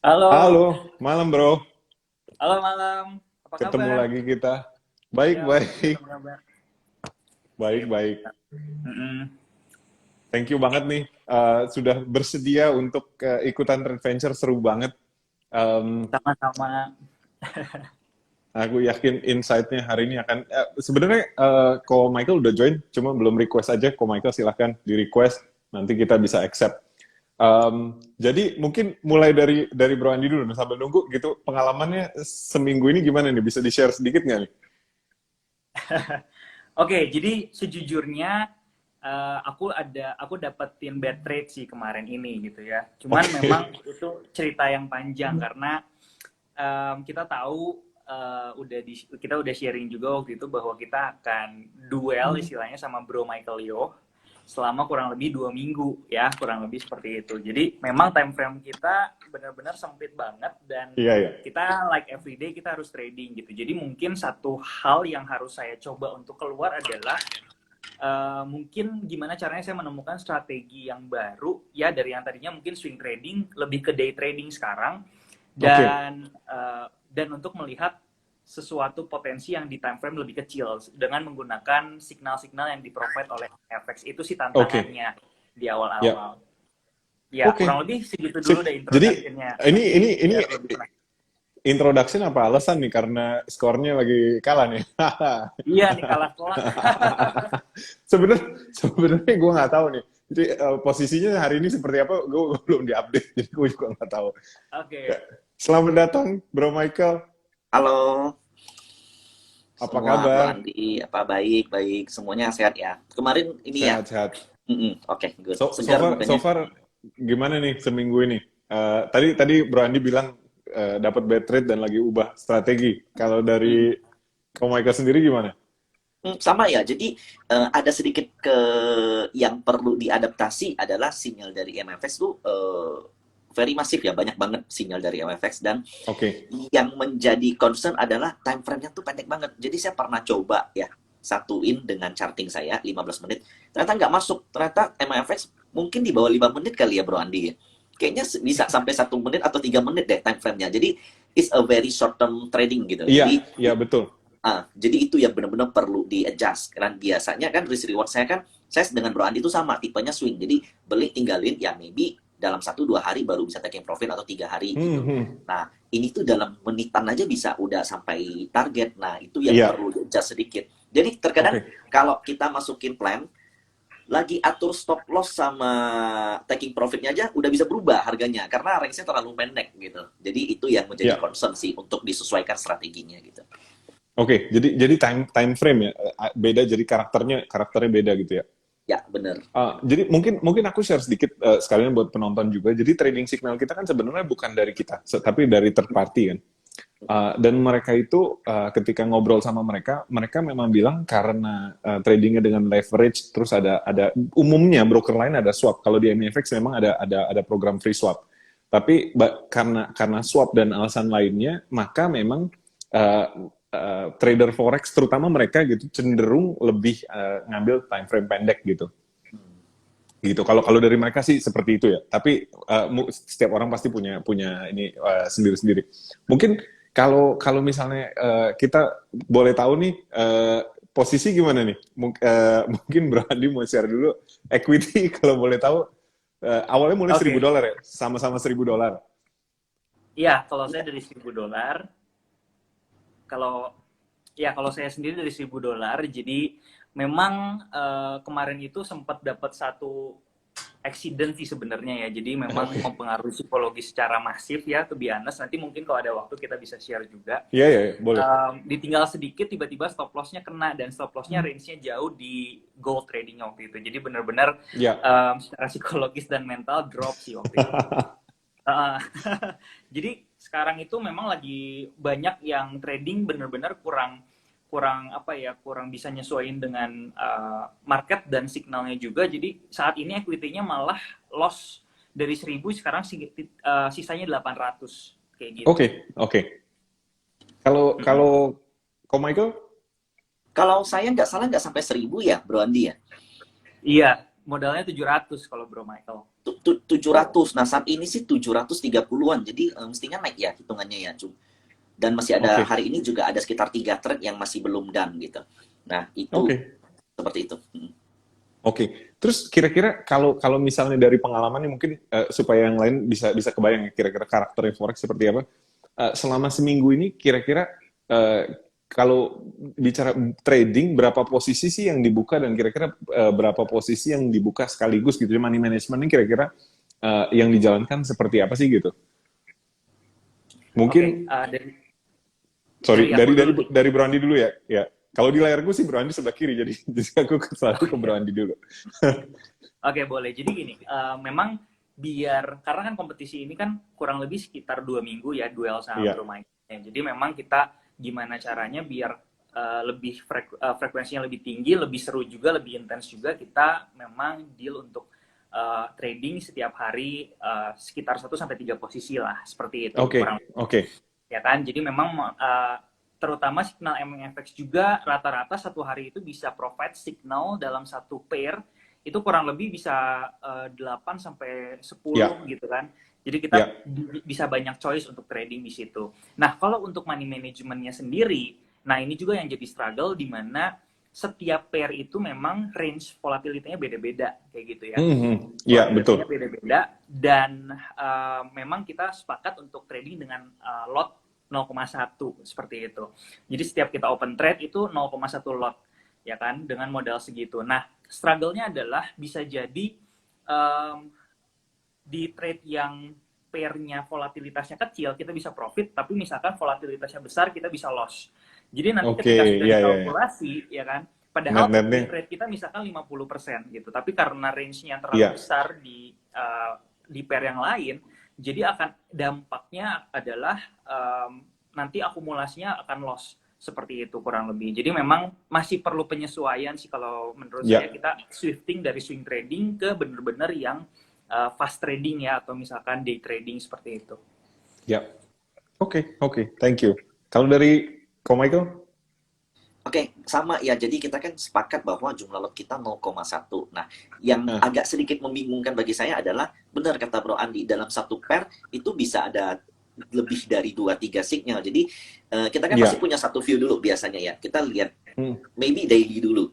Halo, Halo, malam bro. halo malam. Apa Ketemu kabar? lagi kita. Baik, Ya, udah baik, ketemu kabar. baik, Sip. baik. Mm-mm. Thank you banget nih. Sudah bersedia untuk ikutan adventure seru banget. Sama-sama. Aku yakin insight-nya hari ini akan. Sebenarnya ko Michael udah join, cuma belum request aja. Ko Michael silahkan di request. Nanti kita bisa accept. Jadi mungkin mulai dari Bro Andi dulu sambil nunggu gitu. Pengalamannya seminggu ini gimana nih? Bisa di share sedikit nggak nih? Oke, jadi sejujurnya aku dapetin bad trade sih kemarin ini gitu ya. Cuman memang Oke. itu cerita yang panjang karena kita tahu kita udah sharing juga waktu itu bahwa kita akan duel istilahnya sama Bro Michael Yo selama kurang lebih 2 minggu ya, kurang lebih seperti itu. Jadi memang time frame kita benar-benar sempit banget dan Iya, iya. kita like everyday kita harus trading gitu. Jadi mungkin satu hal yang harus saya coba untuk keluar adalah mungkin gimana caranya saya menemukan strategi yang baru ya dari yang tadinya mungkin swing trading lebih ke day trading sekarang Oke. dan untuk melihat sesuatu potensi yang di time frame lebih kecil dengan menggunakan signal-signal yang di-provide oleh FX. Itu sih Oke. tantangannya di Ya. awal-awal. Ya, Oke. kurang lebih segitu Sip. dulu deh Jadi introduction-nya. ini Nanti ini biar lebih penasaran. introduction apa alasan nih karena skornya lagi kalah nih. Iya nih kalah telak. Sebenarnya sebenarnya gue nggak tahu nih. Jadi posisinya hari ini seperti apa? Gue belum diupdate, jadi gue juga nggak tahu. Ya. Oke. Selamat datang, Bro Michael. Halo Apa semua, Bro kabar? Andi, apa baik-baik semuanya sehat ya? Kemarin ini ya, Sehat-sehat. oke, good, So segar far, so mukanya. far gimana nih seminggu ini? Tadi Bro Andi bilang dapat bad trade dan lagi ubah strategi. Kalau dari Mm, Ko Michael sendiri gimana? Sama ya, jadi ada sedikit yang perlu diadaptasi adalah sinyal dari MFX tuh very masif ya, banyak banget sinyal dari MFX dan Oke. yang menjadi concern adalah time frame-nya tuh pendek banget. Jadi saya pernah coba ya, satuin dengan charting saya 15 menit. Ternyata nggak masuk. Ternyata MFX mungkin di bawah 5 menit kali ya Bro Andi ya. Kayaknya bisa sampai 1 menit atau 3 menit deh time frame-nya. Jadi it's a very short term trading gitu. Iya, Jadi iya betul. jadi itu yang benar-benar perlu di adjust. Karena biasanya kan risk reward saya kan, saya dengan Bro Andi itu sama, tipenya swing. Jadi beli tinggalin ya maybe dalam 1-2 hari baru bisa taking profit atau 3 hari Hmm, gitu. hmm. Nah, ini tuh dalam menitan aja bisa udah sampai target. Nah, itu yang Iya, perlu adjust sedikit. Jadi terkadang oke, kalau kita masukin plan, lagi atur stop loss sama taking profitnya aja udah bisa berubah harganya karena range-nya terlalu pendek gitu. Jadi itu yang menjadi iya, concern sih untuk disesuaikan strateginya gitu. oke. Jadi time time frame ya beda. Jadi karakternya beda gitu ya. Ya, bener. Jadi mungkin mungkin aku share sedikit sekalian buat penonton juga. Jadi trading signal kita kan sebenarnya bukan dari kita, tapi dari third party kan. Dan mereka itu ketika ngobrol sama mereka, mereka memang bilang karena tradingnya dengan leverage, terus ada umumnya broker lain ada swap. Kalau di MFX memang ada program free swap. Tapi karena swap dan alasan lainnya, maka memang uh, trader forex terutama mereka gitu cenderung lebih ngambil time frame pendek gitu gitu. Kalau kalau dari mereka sih seperti itu ya. Tapi setiap orang pasti punya punya ini sendiri-sendiri. Mungkin kalau kalau misalnya kita boleh tahu nih posisi gimana nih? Mungkin Bro Andi mau share dulu equity kalau boleh tahu. Awalnya mulai 1000 Oke. dolar ya, sama-sama 1000 dolar. Iya, kalau saya dari $1.000, kalau ya kalau saya sendiri dari $1.000, jadi memang kemarin itu sempat dapat satu accident sih sebenarnya ya. Jadi memang Oke. mempengaruhi psikologi secara masif ya, to be honest. Nanti mungkin kalau ada waktu kita bisa share juga. Iya, iya, iya, boleh. Ditinggal sedikit tiba-tiba stop loss-nya kena dan stop loss-nya range-nya jauh di gold trading waktu itu. Jadi benar-benar Ya. secara psikologis dan mental drop sih waktu itu. Uh, jadi sekarang itu memang lagi banyak yang trading benar-benar kurang kurang apa ya kurang bisa nyesuaiin dengan market dan signalnya juga. Jadi saat ini equity-nya malah loss dari 1.000 sekarang sisanya 800 kayak gitu. Oke, oke. Kalau Mm-mm. kalau Ko Michael Kalau saya nggak salah nggak sampai 1.000 ya, Bro Andi ya? Iya, modalnya 700 kalau Bro Michael. 700. Nah, saat ini sih 730-an. Jadi mestinya naik ya hitungannya ya, Cum. Dan masih ada hari ini juga ada sekitar 3 trade yang masih belum done gitu. Nah, itu seperti itu. Oke. Terus kira-kira kalau misalnya dari pengalaman nih mungkin supaya yang lain bisa kebayang kira-kira karakter forex seperti apa. Selama seminggu ini kira-kira kalau bicara trading, berapa posisi sih yang dibuka dan kira-kira berapa posisi yang dibuka sekaligus gitu? Money management ini kira-kira yang dijalankan seperti apa sih gitu? Mungkin, dari Bro Andi dulu ya. Ya, kalau di layarku sih Bro Andi sebelah kiri, jadi aku selalu ke Bro Andi dulu. Oke, boleh. Jadi gini, memang karena kan kompetisi ini kan kurang lebih sekitar 2 minggu ya duel sama Bro Michael. Jadi memang kita gimana caranya biar lebih frekuensinya lebih tinggi, lebih seru juga, lebih intens juga, kita memang deal untuk trading setiap hari sekitar 1-3 posisi lah, seperti itu. Oke. Ya kan, jadi memang terutama signal MFX juga rata-rata satu hari itu bisa provide signal dalam satu pair itu kurang lebih bisa 8-10 gitu kan. Jadi kita bisa banyak choice untuk trading di situ. Nah, kalau untuk money management-nya sendiri, nah ini juga yang jadi struggle di mana setiap pair itu memang range volatility-nya beda-beda kayak gitu ya. Iya, betul. Beda-beda dan memang kita sepakat untuk trading dengan lot 0,1 seperti itu. Jadi setiap kita open trade itu 0,1 lot ya kan dengan modal segitu. Nah, struggle-nya adalah bisa jadi di trade yang pairnya volatilitasnya kecil kita bisa profit, tapi misalkan volatilitasnya besar kita bisa loss. Jadi nanti ketika sudah dikalkulasi ya kan, padahal trade kita misalkan 50% gitu, tapi karena range-nya terlalu besar di pair yang lain, jadi akan dampaknya adalah nanti akumulasinya akan loss seperti itu kurang lebih. Jadi memang masih perlu penyesuaian sih kalau menurut saya, kita shifting dari swing trading ke benar-benar yang fast trading ya, atau misalkan day trading seperti itu. Ya, oke, thank you. Kalau dari Ko Michael? Oke, sama ya. Jadi kita kan sepakat bahwa jumlah lot kita 0,1. Nah, yang agak sedikit membingungkan bagi saya adalah, benar kata Bro Andi, dalam satu pair itu bisa ada lebih dari 2-3 signal. Jadi kita kan masih punya satu view dulu biasanya ya. Kita lihat maybe daily dulu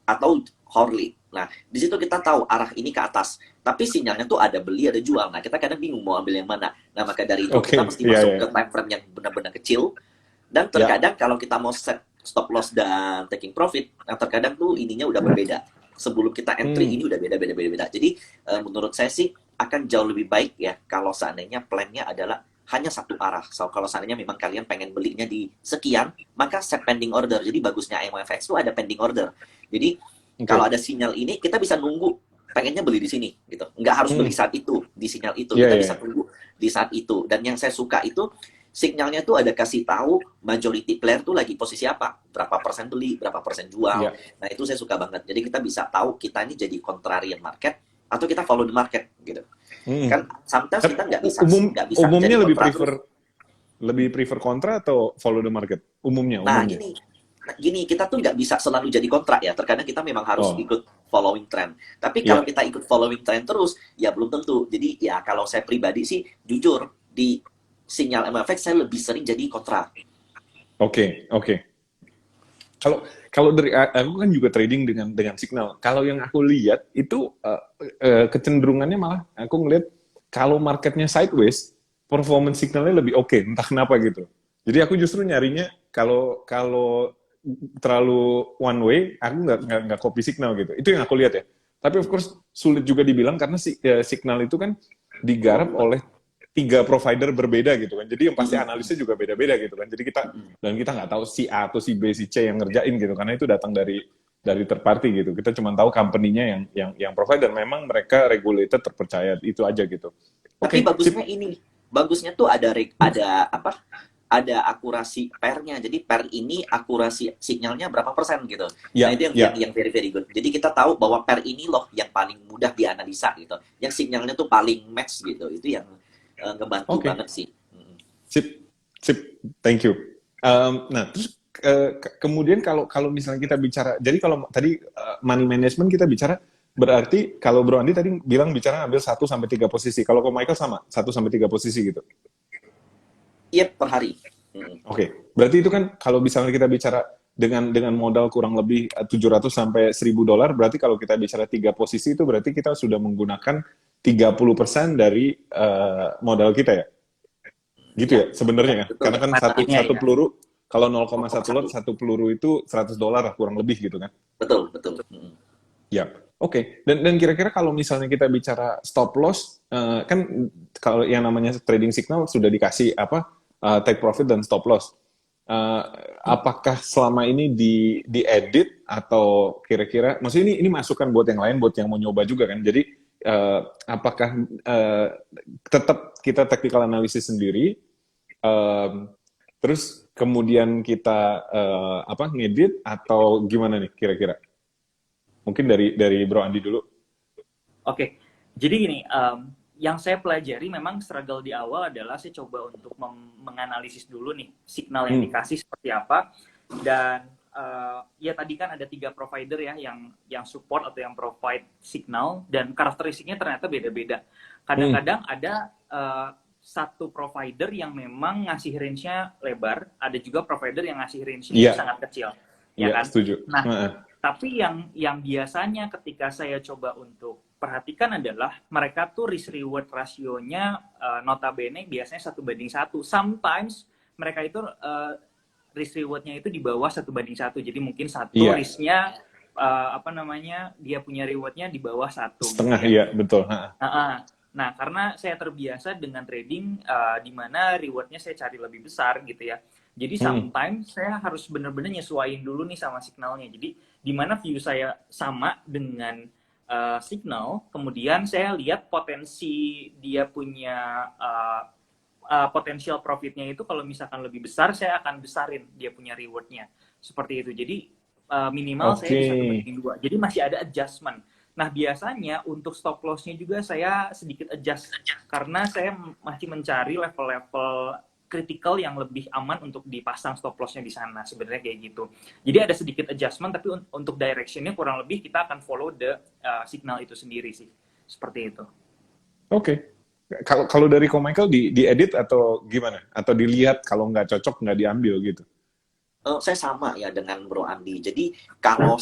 atau hourly. Nah, di situ kita tahu arah ini ke atas. Tapi sinyalnya tuh ada beli, ada jual. Nah, kita kadang bingung mau ambil yang mana. Nah, maka dari itu kita mesti masuk ke time frame yang benar-benar kecil. Dan terkadang kalau kita mau set stop loss dan taking profit, nah terkadang tuh ininya udah berbeda. Sebelum kita entry ini udah beda. Jadi menurut saya sih akan jauh lebih baik ya kalau seandainya plan-nya adalah hanya satu arah. So, kalau seandainya memang kalian pengen belinya di sekian, maka set pending order. Jadi bagusnya MFX itu ada pending order. Jadi kalau ada sinyal ini, kita bisa nunggu pengennya beli di sini gitu. Nggak harus beli saat itu di sinyal itu. Kita bisa tunggu di saat itu. Dan yang saya suka itu sinyalnya tuh ada kasih tahu majority player tuh lagi posisi apa, berapa persen beli, berapa persen jual. Nah itu saya suka banget. Jadi kita bisa tahu kita ini jadi contrarian market atau kita follow the market gitu. Kan sometimes kita nggak bisa umumnya lebih prefer kontra atau follow the market umumnya. Nah gini kita tuh nggak bisa selalu jadi kontra ya. Terkadang kita memang harus ikut following trend. Tapi kalau kita ikut following trend terus, ya belum tentu. Jadi ya kalau saya pribadi sih jujur di sinyal MFX saya lebih sering jadi kontra. Oke. Kalau dari aku kan juga trading dengan signal. Kalau yang aku lihat itu kecenderungannya malah aku ngelihat kalau marketnya sideways, performance signalnya lebih oke, entah kenapa gitu. Jadi aku justru nyarinya kalau terlalu one way, aku nggak copy signal gitu. Itu yang aku lihat ya. Tapi of course sulit juga dibilang karena signal itu kan digarap oleh 3 provider berbeda gitu kan. Jadi yang pasti analisnya juga beda-beda gitu kan. Jadi kita nggak tahu si A atau si B, si C yang ngerjain gitu karena itu datang dari third party gitu. Kita cuma tahu company-nya yang provide dan memang mereka regulated, terpercaya, itu aja gitu. Tapi bagusnya tuh ada akurasi pairnya. Jadi pair ini akurasi sinyalnya berapa persen gitu. Nah itu yang very very good. Jadi kita tahu bahwa pair ini loh yang paling mudah dianalisa gitu. Yang sinyalnya tuh paling match gitu. Itu yang ngebantu banget sih. Sip, thank you. Nah, terus kemudian kalau misalnya kita bicara, jadi kalau tadi money management kita bicara Berarti kalau Bro Andi tadi bilang bicara ambil 1 sampai 3 posisi. Kalau Ko Michael sama 1 sampai 3 posisi gitu. Iya, per hari. Hmm. Oke. Berarti itu kan kalau misalnya kita bicara dengan modal kurang lebih 700 sampai $1.000, berarti kalau kita bicara 3 posisi itu berarti kita sudah menggunakan 30% dari modal kita ya. Gitu ya sebenarnya ya. Betul. Karena kan satu Manfaatnya satu ya. peluru kalau 0,1 lot 0,1. satu peluru itu $100 lah kurang lebih gitu kan. Betul, betul. Hmm. Ya, oke. Dan kira-kira kalau misalnya kita bicara stop loss, kan kalau yang namanya trading signal sudah dikasih apa take profit dan stop loss. Apakah selama ini diedit atau kira-kira, maksudnya ini masukan buat yang lain, buat yang mau nyoba juga kan. Jadi apakah tetap kita technical analysis sendiri, terus kemudian kita ngedit atau gimana nih kira-kira? Mungkin dari Bro Andi dulu. Oke, jadi gini, yang saya pelajari memang struggle di awal adalah saya coba untuk menganalisis dulu nih signal yang dikasih seperti apa, dan ya tadi kan ada 3 provider ya yang support atau yang provide signal, dan karakteristiknya ternyata beda-beda. Kadang-kadang ada satu provider yang memang ngasih range-nya lebar, ada juga provider yang ngasih range-nya sangat kecil, ya kan? Setuju. Nah, tapi yang biasanya ketika saya coba untuk perhatikan adalah mereka tuh risk reward rasionya notabene biasanya 1:1. Sometimes mereka itu risk rewardnya itu di bawah 1:1. Jadi mungkin risknya dia punya rewardnya di bawah 1. Setengah, gitu iya betul. Nah, karena saya terbiasa dengan trading di mana rewardnya saya cari lebih besar gitu ya. Jadi sometimes saya harus benar-benar nyesuaiin dulu nih sama signalnya. Jadi di mana view saya sama dengan signal, kemudian saya lihat potensi dia punya potensial profitnya itu kalau misalkan lebih besar, saya akan besarin dia punya rewardnya. Seperti itu. Jadi minimal saya bisa 1:2. Jadi masih ada adjustment. Nah, biasanya untuk stop loss-nya juga saya sedikit adjust. Karena saya masih mencari level-level kritikal yang lebih aman untuk dipasang stop loss-nya di sana. Sebenarnya kayak gitu. Jadi ada sedikit adjustment, tapi untuk direction-nya kurang lebih kita akan follow the signal itu sendiri sih. Seperti itu. Oke. Kalau dari Ko Michael diedit atau gimana? Atau dilihat kalau nggak cocok nggak diambil gitu? Saya sama ya dengan Bro Andi. Jadi kalau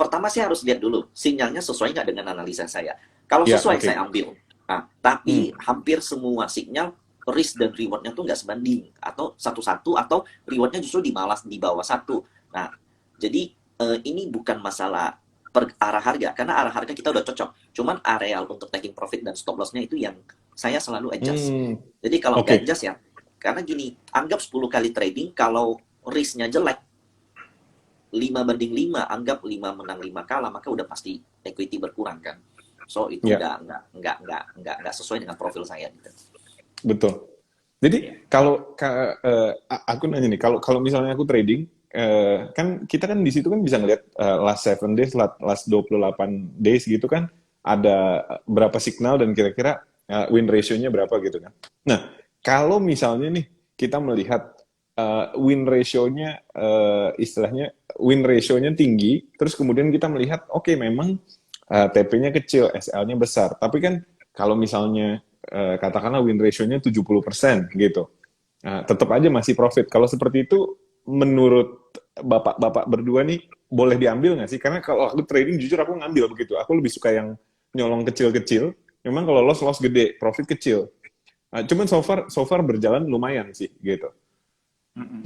pertama saya harus lihat dulu sinyalnya sesuai nggak dengan analisa saya. Kalau sesuai saya ambil. Nah, tapi hampir semua sinyal risk dan rewardnya tuh nggak sebanding, atau 1:1, atau rewardnya justru di bawah 1. Nah, jadi ini bukan masalah arah harga, karena arah harga kita udah cocok. Cuman areal untuk taking profit dan stop loss-nya itu yang saya selalu adjust. Jadi kalau nggak adjust ya, karena gini, anggap 10 kali trading, kalau risk-nya jelek 5:5, anggap 5 menang 5 kalah, maka udah pasti equity berkurang kan. So itu nggak sesuai dengan profil saya gitu. Betul. Jadi kalau aku nanya nih, kalau misalnya aku trading, kan kita kan di situ kan bisa ngeliat last 7 days, last 28 days gitu kan, ada berapa signal dan kira-kira win ratio-nya berapa gitu kan. Nah, kalau misalnya nih kita melihat win ratio-nya istilahnya win ratio-nya tinggi, terus kemudian kita melihat memang TP-nya kecil, SL-nya besar, tapi kan kalau misalnya katakanlah win ratio-nya 70% gitu, tetap aja masih profit. Kalau seperti itu menurut bapak-bapak berdua nih boleh diambil nggak sih? Karena kalau aku trading jujur aku ngambil begitu, aku lebih suka yang nyolong kecil-kecil. Memang kalau loss gede, profit kecil. Cuman so far berjalan lumayan sih gitu.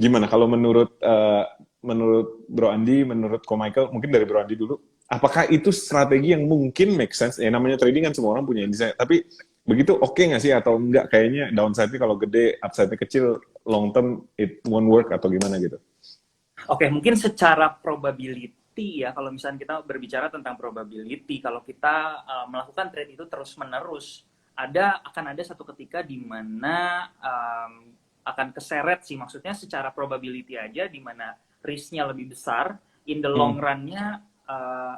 Gimana kalau menurut Bro Andi, menurut Ko Michael, mungkin dari Bro Andi dulu, apakah itu strategi yang mungkin make sense? Ya namanya trading kan semua orang punya insight, tapi begitu oke nggak sih atau enggak? Kayaknya downside-nya kalau gede, upside-nya kecil, long term it won't work atau gimana gitu? Oke, mungkin secara probability ya, kalau misalnya kita berbicara tentang probability, kalau kita melakukan trade itu terus-menerus, akan ada satu ketika di mana akan keseret sih, maksudnya secara probability aja, di mana risk-nya lebih besar, in the long run-nya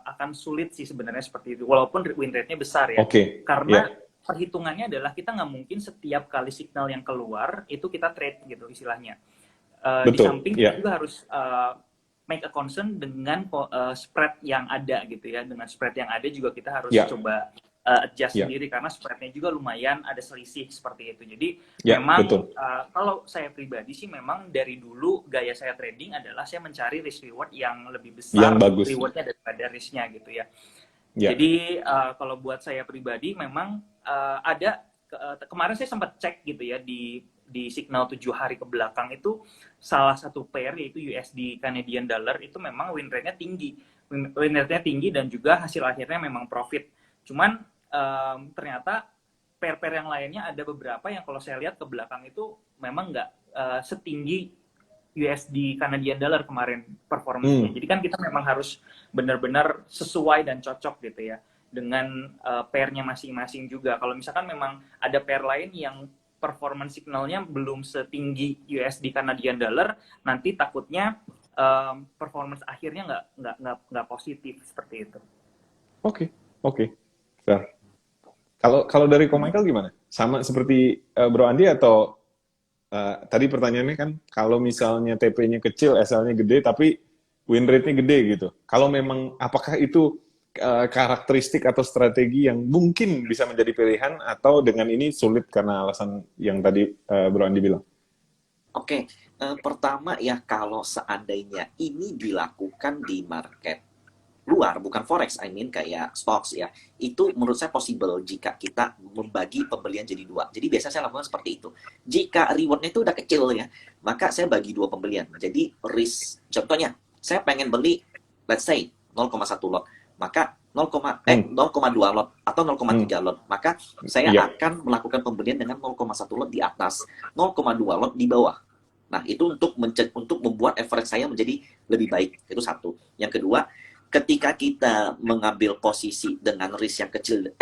akan sulit sih sebenarnya seperti itu, walaupun win rate-nya besar ya. Karena perhitungannya adalah kita nggak mungkin setiap kali signal yang keluar, itu kita trade gitu istilahnya. Di samping kita juga harus make a concern dengan spread yang ada gitu ya. Dengan spread yang ada juga kita harus Ya, coba adjust ya, sendiri karena spreadnya juga lumayan ada selisih seperti itu. Jadi ya, memang betul. kalau saya pribadi sih memang dari dulu gaya saya trading adalah saya mencari risk reward yang lebih Yang besar bagus. rewardnya daripada risknya gitu ya. Ya, Jadi kalau buat saya pribadi memang ada kemarin saya sempat cek gitu ya di signal 7 hari ke belakang itu salah satu pair yaitu USD Canadian Dollar itu memang win rate-nya tinggi. Win rate-nya tinggi dan juga hasil akhirnya memang profit. Cuman ternyata pair-pair yang lainnya ada beberapa yang kalau saya lihat ke belakang itu memang nggak setinggi USD Canadian Dollar kemarin performance-nya. Jadi kan kita memang harus benar-benar sesuai dan cocok gitu ya dengan pair-nya masing-masing juga. Kalau misalkan memang ada pair lain yang performance signalnya belum setinggi USD Canadian Dollar, nanti takutnya performance akhirnya nggak positif seperti itu. oke, oke. Fair. Kalau dari Ko Michael gimana? Sama seperti Bro Andi atau tadi pertanyaannya kan kalau misalnya TP-nya kecil, SL-nya gede, tapi win rate-nya gede gitu. Kalau memang apakah itu karakteristik atau strategi yang mungkin bisa menjadi pilihan atau dengan ini sulit karena alasan yang tadi Bro Andi bilang? Oke, pertama ya kalau seandainya ini dilakukan di market luar, bukan forex, I mean kayak stocks ya, itu menurut saya possible jika kita membagi pembelian jadi dua. Jadi biasanya saya lakukan seperti itu. Jika rewardnya itu udah kecil ya, maka saya bagi dua pembelian. Jadi risk, contohnya, saya pengen beli, let's say 0,1 lot, maka 0,2 lot atau 0,3 lot, maka saya Iya, akan melakukan pembelian dengan 0,1 lot di atas, 0,2 lot di bawah. Nah, itu untuk membuat average saya menjadi lebih baik. Itu satu. Yang kedua, ketika kita mengambil posisi dengan risk yang kecil,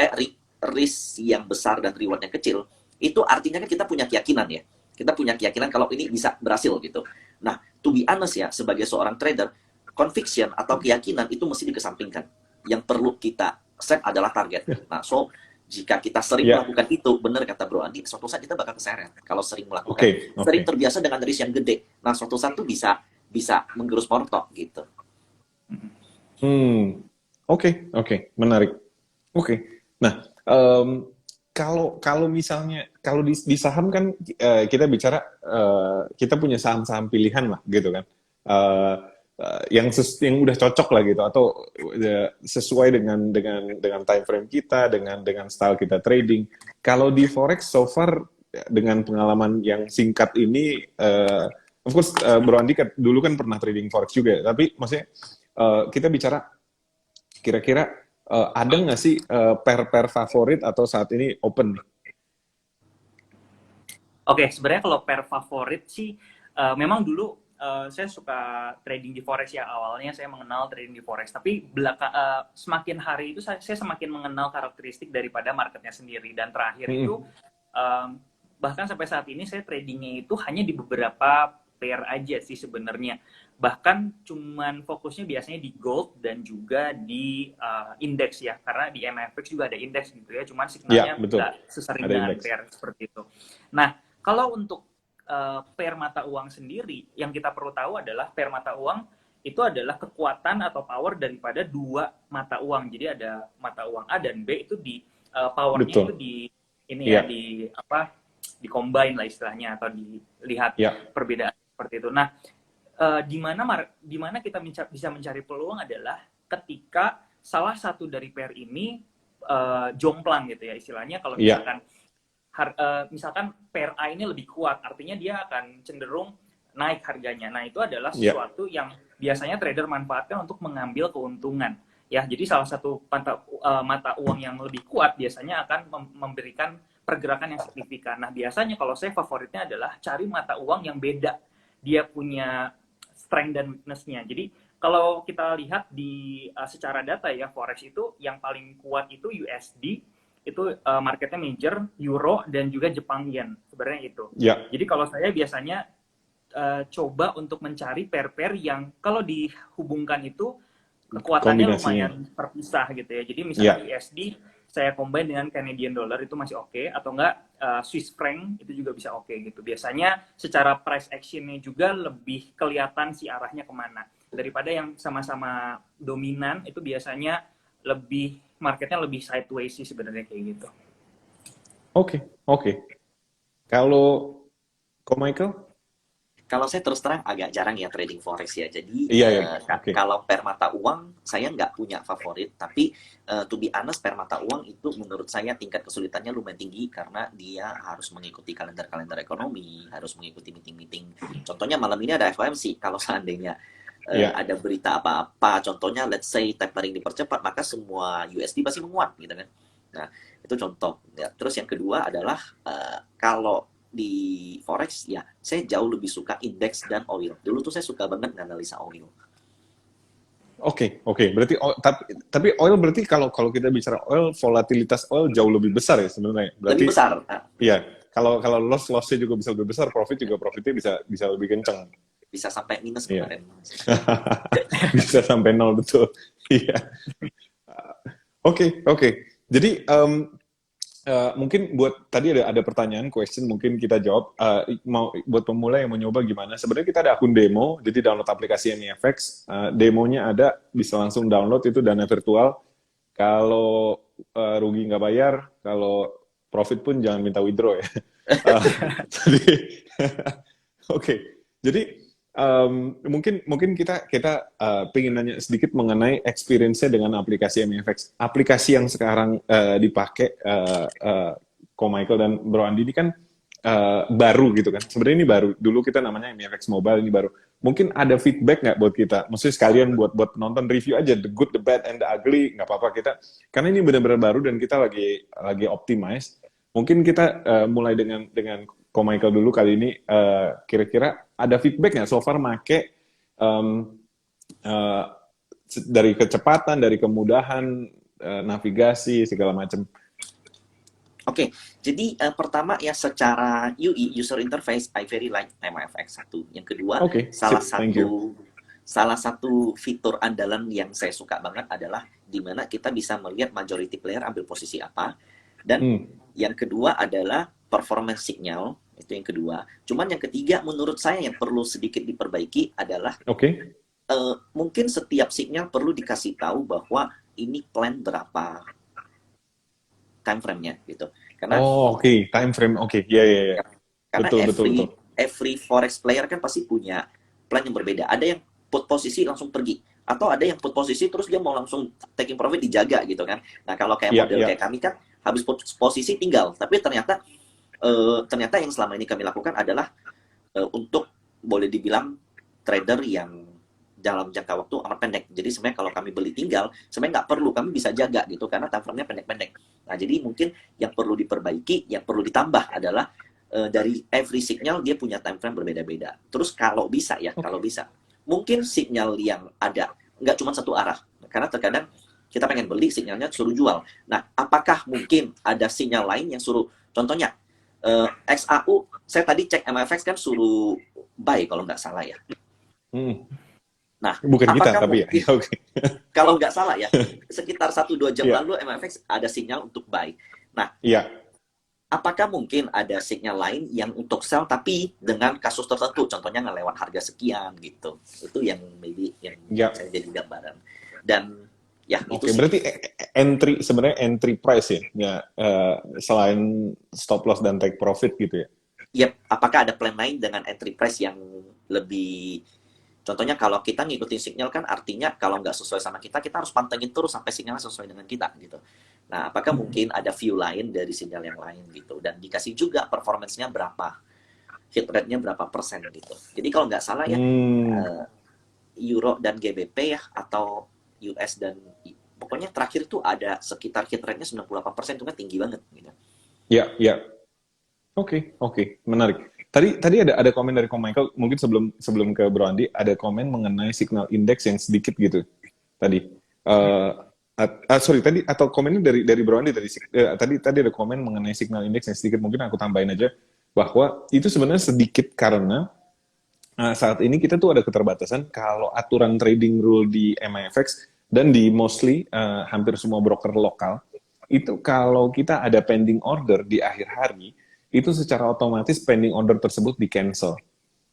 risk yang besar dan reward yang kecil, itu artinya kan kita punya keyakinan ya. Kita punya keyakinan kalau ini bisa berhasil gitu. Nah, to be honest ya, sebagai seorang trader, conviction atau keyakinan itu mesti dikesampingkan. Yang perlu kita set adalah target. Nah, so jika kita sering ya, melakukan itu, benar kata Bro Andi, suatu saat kita bakal keseret. Kalau sering melakukan, oke, sering oke. terbiasa dengan risk yang gede. Nah, suatu saat itu bisa menggerus portok gitu. Oke, oke, menarik. Oke. Nah, kalau misalnya kalau di saham kan kita bicara kita punya saham-saham pilihan lah gitu kan. Eh, yang udah cocok lah gitu atau sesuai dengan time frame kita, dengan style kita trading. Kalau di forex so far dengan pengalaman yang singkat ini of course Bro Andi dulu kan pernah trading forex juga, tapi maksudnya kita bicara kira-kira ada nggak sih pair-pair favorit atau saat ini open nih? Oke, sebenarnya kalau pair favorit sih memang dulu saya suka trading di forex ya. Awalnya saya mengenal trading di forex, tapi semakin hari itu saya semakin mengenal karakteristik daripada marketnya sendiri. Dan terakhir itu bahkan sampai saat ini saya tradingnya itu hanya di beberapa pair aja sih sebenarnya. Bahkan cuman fokusnya biasanya di gold dan juga di indeks ya, karena di MFX juga ada indeks gitu ya, cuman Ya, signalnya betul. nggak sesering Ada dengan indeks. pair seperti itu. Nah, kalau untuk pair mata uang sendiri, yang kita perlu tahu adalah pair mata uang itu adalah kekuatan atau power daripada dua mata uang. Jadi ada mata uang A dan B itu di powernya itu Betul. di ini ya, Iya, di apa, di combine lah istilahnya, atau dilihat ya, perbedaan seperti itu. Nah, di mana kita bisa mencari peluang adalah ketika salah satu dari pair ini jomplang gitu ya istilahnya. Kalau iya, misalkan pair A ini lebih kuat, artinya dia akan cenderung naik harganya. Nah, itu adalah iya, sesuatu yang biasanya trader manfaatkan untuk mengambil keuntungan. Ya, jadi salah satu mata uang yang lebih kuat biasanya akan memberikan pergerakan yang signifikan. Nah, biasanya kalau saya favoritnya adalah cari mata uang yang beda. Dia punya strength dan weakness-nya. Jadi kalau kita lihat di secara data ya, forex itu yang paling kuat itu USD, itu marketnya major, euro, dan juga Jepang yen. Sebenarnya itu. ya, Jadi kalau saya biasanya coba untuk mencari pair-pair yang kalau dihubungkan itu kekuatannya kombinasinya. lumayan terpisah gitu ya. Jadi misalkan Ya, USD saya combine dengan Canadian dollar itu masih oke, atau enggak Swiss franc itu juga bisa oke gitu. Biasanya secara price action-nya juga lebih kelihatan si arahnya kemana. daripada yang sama-sama dominan itu biasanya lebih marketnya lebih sideways sih sebenarnya kayak gitu. Oke, oke. Kalau Michael? Kalau saya terus terang agak jarang ya trading forex ya. Jadi Iya, ya. Oke. kalau per mata uang saya nggak punya favorit. Tapi to be honest per mata uang itu menurut saya tingkat kesulitannya lumayan tinggi karena dia harus mengikuti kalender-kalender ekonomi, harus mengikuti meeting-meeting. Contohnya malam ini ada FOMC. Kalau seandainya Iya. ada berita apa-apa, contohnya let's say tapering dipercepat, maka semua USD pasti menguat gitu kan. Nah itu contoh. Ya. Terus yang kedua adalah kalau di forex ya saya jauh lebih suka indeks dan oil. Dulu tuh saya suka banget nganalisa oil. Oke, oke. Berarti tapi oil berarti kalau kita bicara oil, volatilitas oil jauh lebih besar ya sebenarnya. Berarti Lebih besar. iya, kalau loss-nya juga bisa lebih besar, profitnya bisa lebih kencang. Bisa sampai minus Iya. kemarin. Bisa sampai 0, betul. Iya. Oke. Jadi mungkin buat tadi ada pertanyaan, question mungkin kita jawab. Mau buat pemula yang mau nyoba gimana? Sebenarnya kita ada akun demo, jadi download aplikasi MEFX. Demonya ada, bisa langsung download, itu dana virtual. Kalau rugi nggak bayar, kalau profit pun jangan minta withdraw ya. Jadi oke. Jadi mungkin kita pengen nanya sedikit mengenai experience-nya dengan aplikasi MEFX. Aplikasi yang sekarang dipakai Ko Michael dan Bro Andi ini kan baru gitu kan. Sebenarnya ini baru. Dulu kita namanya MEFX Mobile, ini baru. Mungkin ada feedback nggak buat kita? Maksudnya sekalian buat penonton review aja, the good, the bad, and the ugly, nggak apa-apa kita. Karena ini benar-benar baru dan kita lagi optimize. Mungkin kita mulai dengan Ko Michael dulu kali ini, kira-kira ada feedback nggak so far make dari kecepatan, dari kemudahan, navigasi, segala macam? Oke, jadi pertama ya secara UI, user interface, I very like MEFX 1. Yang kedua, salah satu fitur andalan yang saya suka banget adalah di mana kita bisa melihat majority player ambil posisi apa. Dan yang kedua adalah performance signal, itu yang kedua. Cuman yang ketiga menurut saya yang perlu sedikit diperbaiki adalah mungkin setiap signal perlu dikasih tahu bahwa ini plan berapa time frame-nya gitu. Karena time frame. Iya. Karena betul. every forex player kan pasti punya plan yang berbeda. Ada yang put posisi langsung pergi, atau ada yang put posisi terus dia mau langsung taking profit dijaga gitu kan. Nah, kalau kayak model kayak kami kan habis put posisi tinggal, tapi ternyata yang selama ini kami lakukan adalah untuk boleh dibilang trader yang dalam jangka waktu amat pendek. Jadi sebenarnya kalau kami beli tinggal, sebenarnya nggak perlu, kami bisa jaga gitu karena time frame-nya pendek-pendek. Nah, jadi mungkin yang perlu diperbaiki, yang perlu ditambah adalah dari every signal dia punya time frame berbeda-beda. Terus kalau bisa mungkin signal yang ada nggak cuma satu arah. Karena terkadang kita pengen beli sinyalnya suruh jual. Nah, apakah mungkin ada sinyal lain yang suruh, contohnya XAU, saya tadi cek MFX kan suruh buy kalau nggak salah ya. Nah, bukan kita tapi ya. Kalau nggak salah ya, sekitar 1-2 jam lalu MFX ada sinyal untuk buy. Nah, apakah mungkin ada sinyal lain yang untuk sell tapi dengan kasus tertentu, contohnya ngelewat harga sekian gitu. Itu yang maybe yang saya jadi gambaran. Dan ya itu sih. Berarti sebenarnya entry price ya, selain stop loss dan take profit gitu ya. Apakah ada plan lain dengan entry price yang lebih, contohnya kalau kita ngikutin signal kan artinya kalau nggak sesuai sama kita harus pantengin terus sampai sinyalnya sesuai dengan kita gitu. Nah, apakah mungkin ada view lain dari sinyal yang lain gitu, dan dikasih juga performance-nya berapa, hit rate-nya berapa persen gitu. Jadi kalau nggak salah ya Euro dan GBP ya, atau US dan pokoknya terakhir tuh ada sekitar hit rate-nya 98%, itu kan tinggi banget gitu. Ya. Oke, menarik. Tadi ada komen dari Ko Michael, mungkin sebelum ke Bro Andi, ada komen mengenai signal index yang sedikit gitu tadi. Tadi atau komennya dari Bro Andi tadi ada komen mengenai signal index yang sedikit, mungkin aku tambahin aja bahwa itu sebenarnya sedikit karena saat ini kita tuh ada keterbatasan kalau aturan trading rule di MEFX dan di mostly hampir semua broker lokal itu, kalau kita ada pending order di akhir hari, itu secara otomatis pending order tersebut di cancel.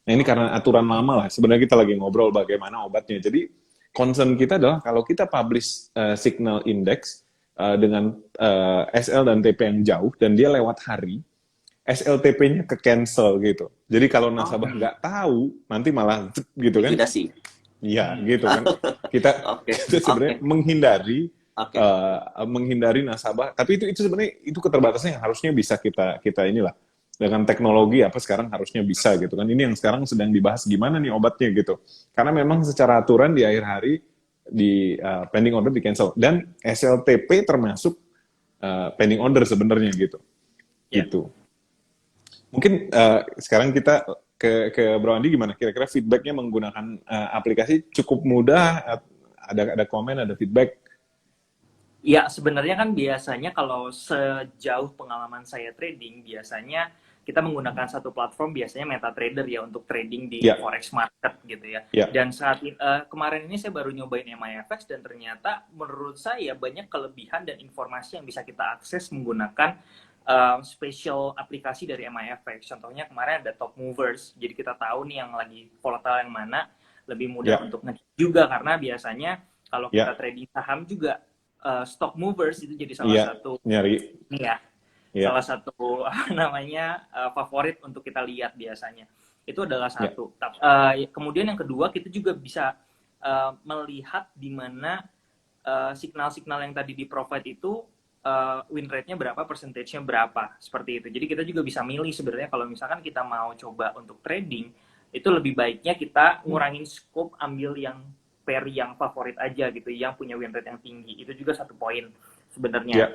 Nah ini karena aturan lama lah. Sebenarnya kita lagi ngobrol bagaimana obatnya. Jadi concern kita adalah kalau kita publish signal index dengan SL dan TP yang jauh dan dia lewat hari, SLTP-nya ke cancel gitu. Jadi kalau nasabah nggak tahu, nanti malah gitu kan? Likuidasi. Iya gitu kan. Kita, Oke, kita sebenarnya oke, oke. menghindari nasabah. Tapi itu sebenarnya itu keterbatasan yang harusnya bisa kita inilah dengan teknologi apa sekarang harusnya bisa gitu kan. Ini yang sekarang sedang dibahas gimana nih obatnya gitu. Karena memang secara aturan di akhir hari di pending order di cancel dan SLTP termasuk pending order sebenarnya gitu. Ya. Gitu. Mungkin sekarang kita ke Bro Andi gimana? Kira-kira feedbacknya menggunakan aplikasi cukup mudah? Ada komen, ada feedback? Ya, sebenarnya kan biasanya kalau sejauh pengalaman saya trading, biasanya kita menggunakan satu platform, biasanya MetaTrader ya, untuk trading di Ya, forex market gitu ya. ya, Dan kemarin ini saya baru nyobain MIFX dan ternyata menurut saya banyak kelebihan dan informasi yang bisa kita akses menggunakan special aplikasi dari MIFX. Contohnya kemarin ada top movers, jadi kita tahu nih yang lagi volatile yang mana, lebih mudah ya, untuk ngecek juga karena biasanya kalau kita ya, trading saham juga stock movers itu jadi salah ya, satu nyari, ini ya, ya, salah satu apa namanya favorit untuk kita lihat biasanya. Itu adalah ya, satu. Kemudian yang kedua kita juga bisa melihat di mana signal-signal yang tadi di provide itu win rate-nya berapa, percentage-nya berapa, seperti itu. Jadi kita juga bisa milih sebenarnya kalau misalkan kita mau coba untuk trading, itu lebih baiknya kita ngurangin scope, ambil yang pair yang favorit aja gitu, yang punya win rate yang tinggi. Itu juga satu poin sebenarnya. ya,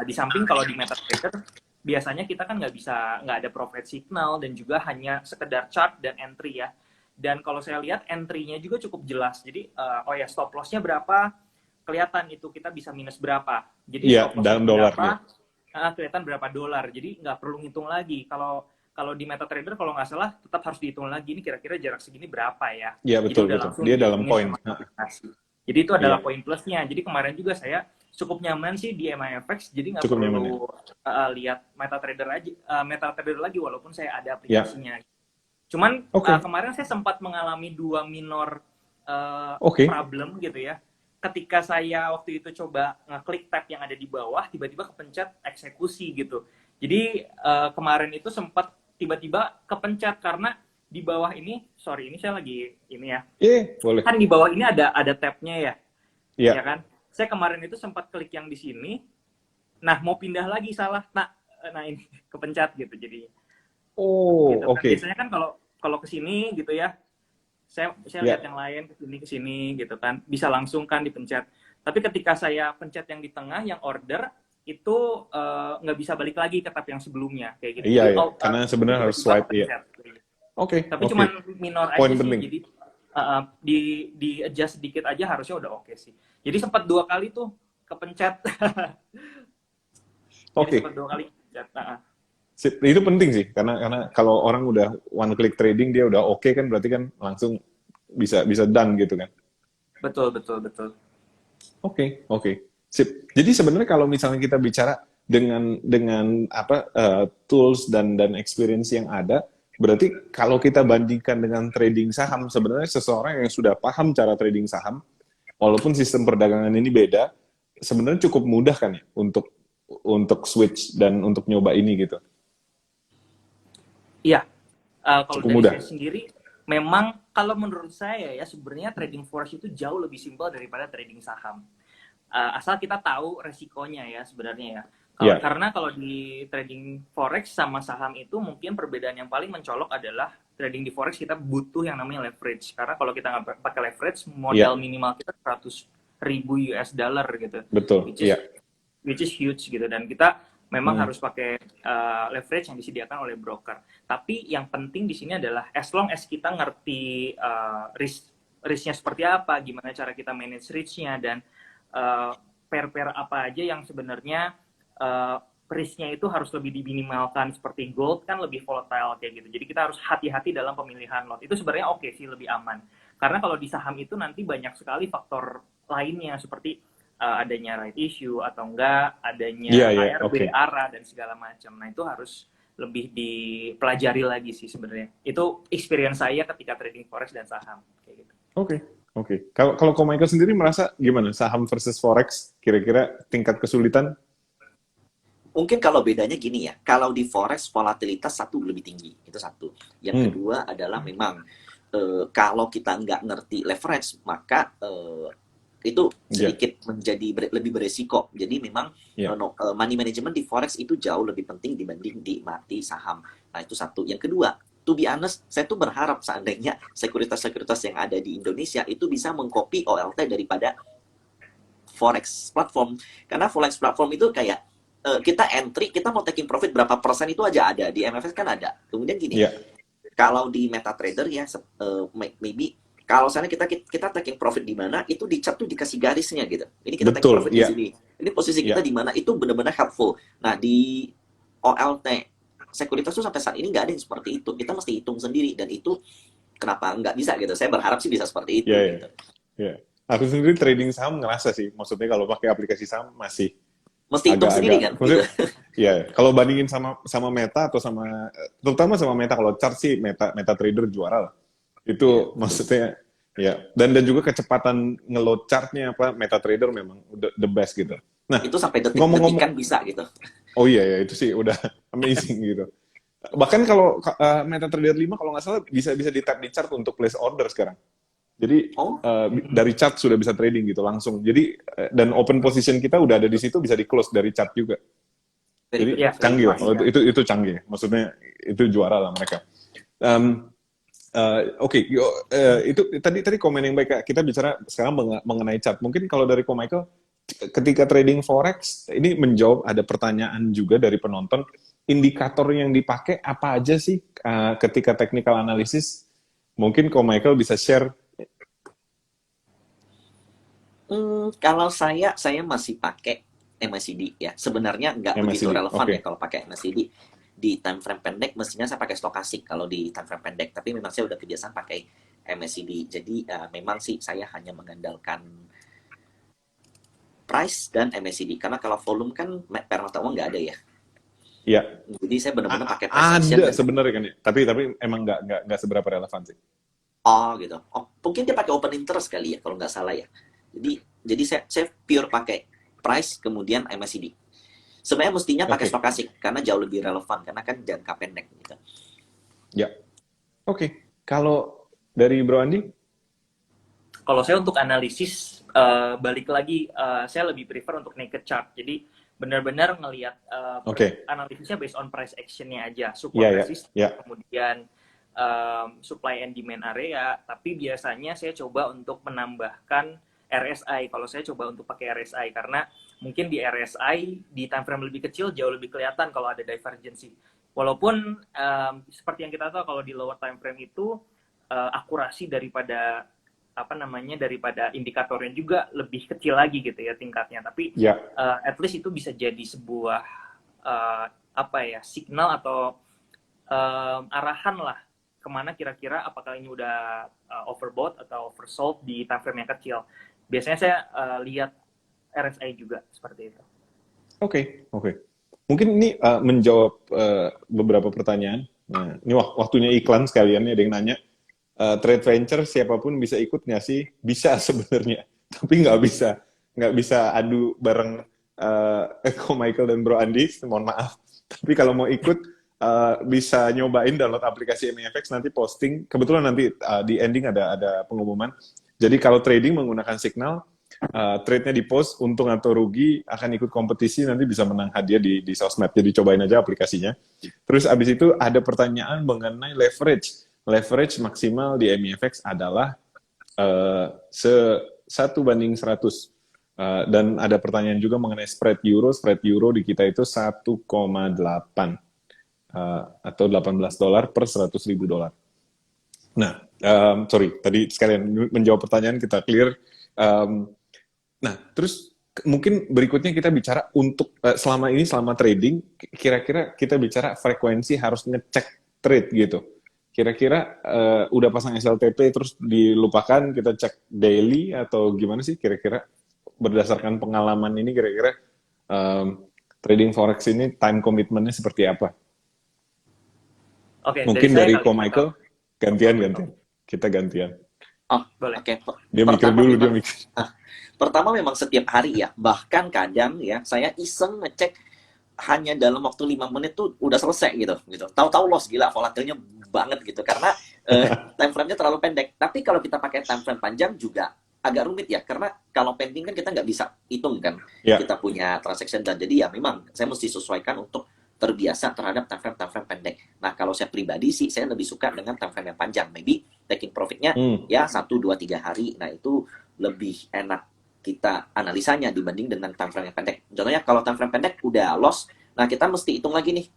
Di samping kalau di MetaTrader, biasanya kita kan nggak ada profit signal dan juga hanya sekedar chart dan entry ya. Dan kalau saya lihat entry-nya juga cukup jelas. Jadi, oh ya, stop loss-nya berapa, kelihatan itu kita bisa minus berapa. Jadi ya, stop loss-nya dalam dolar ya. berapa, kelihatan berapa dolar. Jadi nggak perlu ngitung lagi. Kalau di MetaTrader kalau nggak salah tetap harus dihitung lagi ini kira-kira jarak segini berapa ya. Ya Jadi betul udah betul. langsung Dia dalam dihitungin poin. sama aplikasi. Jadi itu adalah Iya, poin plusnya. Jadi kemarin juga saya cukup nyaman sih di MIFX. Jadi nggak cukup nyaman ya. perlu lihat MetaTrader lagi walaupun saya ada Ya, aplikasinya. Cuman oke, kemarin saya sempat mengalami dua minor oke. problem gitu ya. Ketika saya waktu itu coba ngeklik tab yang ada di bawah, tiba-tiba kepencet eksekusi gitu. Jadi kemarin itu sempat tiba-tiba kepencet karena di bawah ini, sorry ini saya lagi ini ya, Boleh. kan di bawah ini ada tabnya ya, ya Ya. kan? Saya kemarin itu sempat klik yang di sini, nah mau pindah lagi salah, nah ini kepencet gitu jadi Oh, gitu kan. oke. Biasanya kan kalau kalau ke sini gitu ya, saya lihat Ya, yang lain ke sini gitu kan, bisa langsung kan dipencet. Tapi ketika saya pencet yang di tengah yang order itu nggak bisa balik lagi ke tab yang sebelumnya kayak gitu. iya Jadi ya. Karena itu sebenarnya harus tiba-tiba swipe ya. kepencet. Oke, Tapi oke. cuman minor Poin aja sih. penting. Jadi di adjust sedikit aja harusnya udah oke sih. Jadi sempat 2 kali tuh kepencet. Jadi Oke. sempat 2 kali kepencet. Sip. Itu penting sih karena kalau orang udah one click trading dia udah oke kan berarti kan langsung bisa bisa done gitu kan. Betul betul betul. Oke, oke. Sip. Jadi sebenarnya kalau misalnya kita bicara dengan apa tools dan experience yang ada, berarti kalau kita bandingkan dengan trading saham, sebenarnya seseorang yang sudah paham cara trading saham, walaupun sistem perdagangan ini beda, sebenarnya cukup mudah kan ya untuk switch dan untuk nyoba ini gitu. Iya, kalau Cukup dari mudah. saya sendiri, memang kalau menurut saya ya sebenarnya trading forex itu jauh lebih simpel daripada trading saham. Asal kita tahu resikonya ya sebenarnya ya. Ya, Karena kalau di trading forex sama saham itu mungkin perbedaan yang paling mencolok adalah trading di forex kita butuh yang namanya leverage. Karena kalau kita nggak pakai leverage, ya, modal minimal kita 100.000 US dollar gitu, betul. which is Iya. which is huge gitu. Dan kita memang Hmm. harus pakai leverage yang disediakan oleh broker. Tapi yang penting di sini adalah as long as kita ngerti risknya seperti apa, gimana cara kita manage risknya dan pair-pair apa aja yang sebenarnya risknya itu harus lebih diminimalkan. Seperti gold kan lebih volatile kayak gitu. Jadi kita harus hati-hati dalam pemilihan lot. Itu sebenarnya oke sih, lebih aman. Karena kalau di saham itu nanti banyak sekali faktor lainnya seperti adanya right issue atau enggak, adanya Iya, iya, ARB, oke. ARA dan segala macam. Nah, itu harus lebih dipelajari lagi sih sebenarnya. Itu experience saya ketika trading forex dan saham kayak gitu. Oke. Kalau Michael sendiri merasa gimana saham versus forex? Kira-kira tingkat kesulitan? Mungkin kalau bedanya gini ya, kalau di forex volatilitas satu lebih tinggi, itu satu. Yang kedua adalah memang kalau kita nggak ngerti leverage, maka itu sedikit menjadi lebih beresiko. Jadi memang money management di forex itu jauh lebih penting dibanding di saham. Nah itu satu. Yang kedua, to be honest, saya tuh berharap seandainya sekuritas-sekuritas yang ada di Indonesia itu bisa mengcopy OLT daripada forex platform. Karena forex platform itu kayak kita entry, kita mau taking profit berapa persen itu aja ada. Di MFS kan ada. Kemudian gini, kalau di MetaTrader ya, maybe kalau misalnya kita taking profit di mana, itu di chart tuh dikasih garisnya gitu. Ini kita taking profit di sini. Ini posisi kita di mana, itu benar-benar helpful. Nah, di OLT, sekuritas tuh sampai saat ini nggak ada yang seperti itu. Kita mesti hitung sendiri, dan itu kenapa nggak bisa gitu. Saya berharap sih bisa seperti itu. Gitu. Aku sendiri trading saham ngerasa sih, maksudnya kalau pakai aplikasi saham masih mesti hitung sendiri kan? Iya, kalau bandingin sama Meta atau terutama sama Meta, kalau chart sih MetaTrader juara lah. Itu maksudnya dan juga kecepatan ngeload chartnya MetaTrader memang the best gitu. Nah, itu sampai detik-detikan bisa gitu. Oh iya, itu sih udah amazing gitu. Bahkan kalau MetaTrader 5 kalau nggak salah bisa di tap di chart untuk place order sekarang. Jadi dari chart sudah bisa trading gitu langsung. Jadi dan open position kita udah ada di situ, bisa di close dari chart juga. Jadi canggih lah. Itu canggih. Maksudnya itu juara lah mereka. Itu tadi komen yang baik. Kita bicara sekarang mengenai chart. Mungkin kalau dari Ko Michael, ketika trading forex ini menjawab ada pertanyaan juga dari penonton. Indikator yang dipakai apa aja sih ketika technical analysis? Mungkin Ko Michael bisa share. Kalau saya masih pakai MACD ya. Sebenarnya nggak begitu relevan ya kalau pakai MACD. Di time frame pendek mestinya saya pakai stokastik kalau di time frame pendek. Tapi memang saya udah kebiasaan pakai MACD. Jadi memang sih saya hanya mengandalkan price dan MACD. Karena kalau volume kan per mata uang nggak ada ya. Iya. Jadi saya benar-benar pakai price action. Ada sebenarnya kan ya. Tapi emang nggak seberapa relevan sih. Oh gitu. Oh mungkin dia pakai open interest kali ya kalau nggak salah ya. Jadi saya pure pakai price kemudian MACD. Sebenarnya mestinya pakai stokastik karena jauh lebih relevan karena kan jangka pendek gitu. Ya. Oke. Kalau dari Bro Andi? Kalau saya untuk analisis balik lagi saya lebih prefer untuk naked chart. Jadi benar-benar ngelihat analisisnya based on price action-nya aja, support resistance, kemudian supply and demand area. Tapi biasanya saya coba untuk menambahkan RSI. Kalau saya coba untuk pakai RSI karena mungkin di RSI di time frame lebih kecil jauh lebih kelihatan kalau ada divergensi. Walaupun seperti yang kita tahu kalau di lower time frame itu akurasi daripada daripada indikatornya juga lebih kecil lagi gitu ya tingkatnya. Tapi at least itu bisa jadi sebuah signal atau arahan lah kemana kira-kira apakah ini udah overbought atau oversold di time frame yang kecil. Biasanya saya lihat RSI juga seperti itu. Oke. Mungkin ini menjawab beberapa pertanyaan. Nah, ini waktunya iklan sekalian nih, ada yang nanya. Trade venture siapapun bisa ikut nggak sih? Bisa sebenarnya, tapi nggak bisa adu bareng Ko Michael dan Bro Andi. Mohon maaf. Tapi kalau mau ikut bisa nyobain download aplikasi MFX, nanti posting. Kebetulan nanti di ending ada pengumuman. Jadi kalau trading menggunakan Signal, trade-nya di post, untung atau rugi, akan ikut kompetisi, nanti bisa menang hadiah di sosmed. Jadi cobain aja aplikasinya. Terus abis itu ada pertanyaan mengenai leverage. Leverage maksimal di MFX adalah 1:100. Dan ada pertanyaan juga mengenai spread euro. Spread euro di kita itu 1,8 atau $18 per $100,000. Nah, tadi sekalian menjawab pertanyaan kita clear. Nah, terus mungkin berikutnya kita bicara untuk selama trading, kira-kira kita bicara frekuensi harus ngecek trade gitu. Kira-kira udah pasang SLTP terus dilupakan, kita cek daily atau gimana sih kira-kira berdasarkan pengalaman ini kira-kira trading forex ini time commitment-nya seperti apa? Oke, dari Mungkin saya dari kali Ko ini, Michael, gantian. Kita gantian. Oh, boleh. oke. Dia mikir Pertama dulu, dia memang mikir. pertama memang setiap hari ya. Bahkan kadang ya saya iseng ngecek hanya dalam waktu 5 menit tuh udah selesai gitu. Tahu-tahu loss, gila volatilnya banget gitu karena time frame-nya terlalu pendek. Tapi kalau kita pakai time frame panjang juga agak rumit ya, karena kalau pending kan kita nggak bisa hitung kan Ya, kita punya transaction, dan jadi ya memang saya mesti sesuaikan untuk terbiasa terhadap time frame pendek. Nah, kalau saya pribadi sih saya lebih suka dengan time frame yang panjang, maybe taking profitnya hmm, ya 1, 2, 3 hari. Nah, itu lebih enak kita analisanya dibanding dengan time frame yang pendek. Contohnya kalau time frame pendek udah loss, nah kita mesti hitung lagi nih.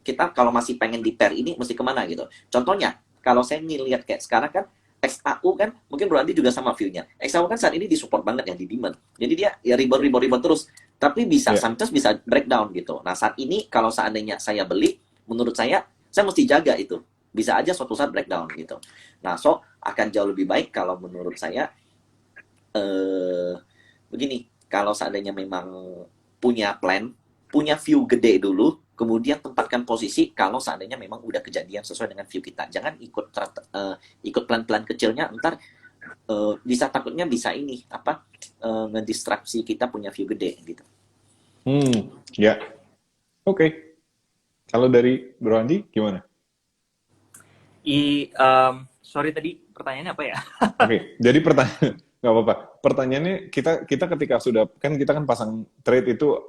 Kita kalau masih pengen di pair ini mesti kemana gitu. Contohnya, kalau saya ngelihat kayak sekarang kan XAU kan, mungkin Bro Andi juga sama view-nya. XAU kan saat ini disupport banget ya di demand. Jadi dia ya rebound terus. Tapi bisa, ya. sometimes bisa breakdown gitu. Nah, saat ini kalau seandainya saya beli, menurut saya mesti jaga itu. Bisa aja suatu saat breakdown gitu. Nah, so akan jauh lebih baik kalau menurut saya eh, begini, kalau seandainya memang punya plan, punya view gede dulu, kemudian tempatkan posisi kalau seandainya memang udah kejadian sesuai dengan view kita. Jangan ikut plan-plan kecilnya, ntar bisa takutnya bisa ini apa ngedistraksi kita punya view gede gitu. Ya. Oke. Kalau dari Bro Andi, gimana? Sorry tadi pertanyaannya apa ya? Oke, jadi pertanyaan nggak apa-apa. Pertanyaannya kita ketika sudah kan kita kan pasang trade itu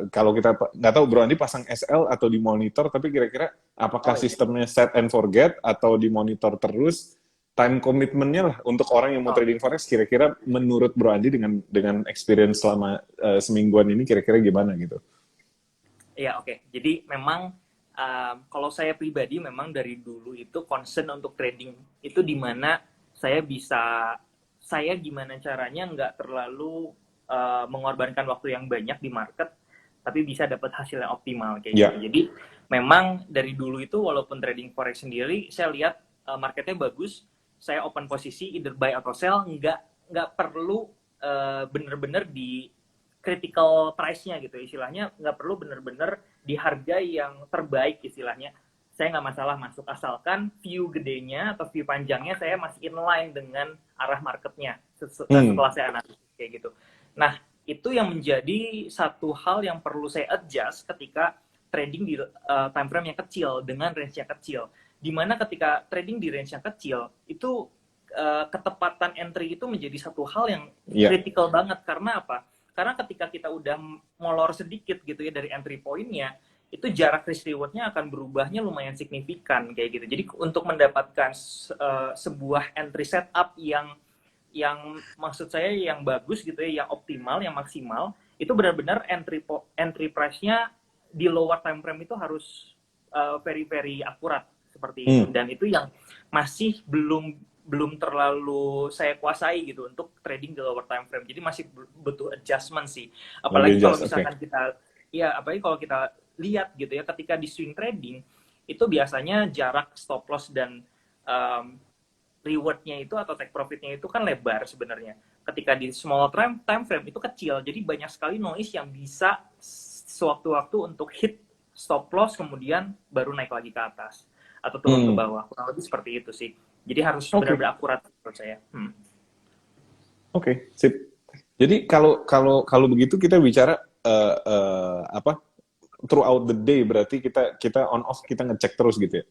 kalau kita nggak tahu Bro Andi pasang SL atau di monitor, tapi kira-kira apakah Oh iya. sistemnya set and forget atau di monitor terus? Time commitment-nya lah untuk orang yang mau Oh, trading forex, kira-kira menurut Bro Andi dengan experience selama semingguan ini kira-kira gimana gitu? iya, oke. Jadi memang kalau saya pribadi memang dari dulu itu concern untuk trading itu di mana saya gimana caranya nggak terlalu mengorbankan waktu yang banyak di market, tapi bisa dapat hasil yang optimal kayak gitu. Ya, Jadi memang dari dulu itu walaupun trading forex sendiri, saya lihat marketnya bagus, saya open posisi either buy atau sell, nggak perlu bener-bener di critical price-nya gitu istilahnya, nggak perlu bener-bener di harga yang terbaik istilahnya. Saya nggak masalah masuk asalkan view gedenya atau view panjangnya saya masih inline dengan arah marketnya setelah saya analisis kayak gitu. Nah, itu yang menjadi satu hal yang perlu saya adjust ketika trading di time frame yang kecil dengan range yang kecil. Dimana ketika trading di range yang kecil itu ketepatan entry itu menjadi satu hal yang ya. kritikal banget. Karena apa? Karena ketika kita udah molor sedikit gitu ya dari entry point-nya, itu jarak risk reward-nya akan berubahnya lumayan signifikan kayak gitu. Jadi untuk mendapatkan sebuah entry setup yang maksud saya yang bagus gitu ya, yang optimal, yang maksimal, itu benar-benar entry price-nya di lower time frame itu harus very very akurat seperti itu. Dan itu yang masih belum terlalu saya kuasai gitu untuk trading di lower time frame. Jadi masih butuh adjustment sih. Apalagi kalau misalkan apalagi kalau kita lihat gitu ya, ketika di swing trading itu biasanya jarak stop loss dan reward-nya itu atau take profit-nya itu kan lebar sebenarnya. Ketika di small time frame itu kecil. Jadi banyak sekali noise yang bisa sewaktu-waktu untuk hit stop loss kemudian baru naik lagi ke atas atau turun ke bawah. Kurang lebih seperti itu sih. Jadi harus benar-benar akurat menurut saya. Oke, sip. Jadi kalau begitu kita bicara apa throughout the day, berarti kita on off kita ngecek terus gitu ya.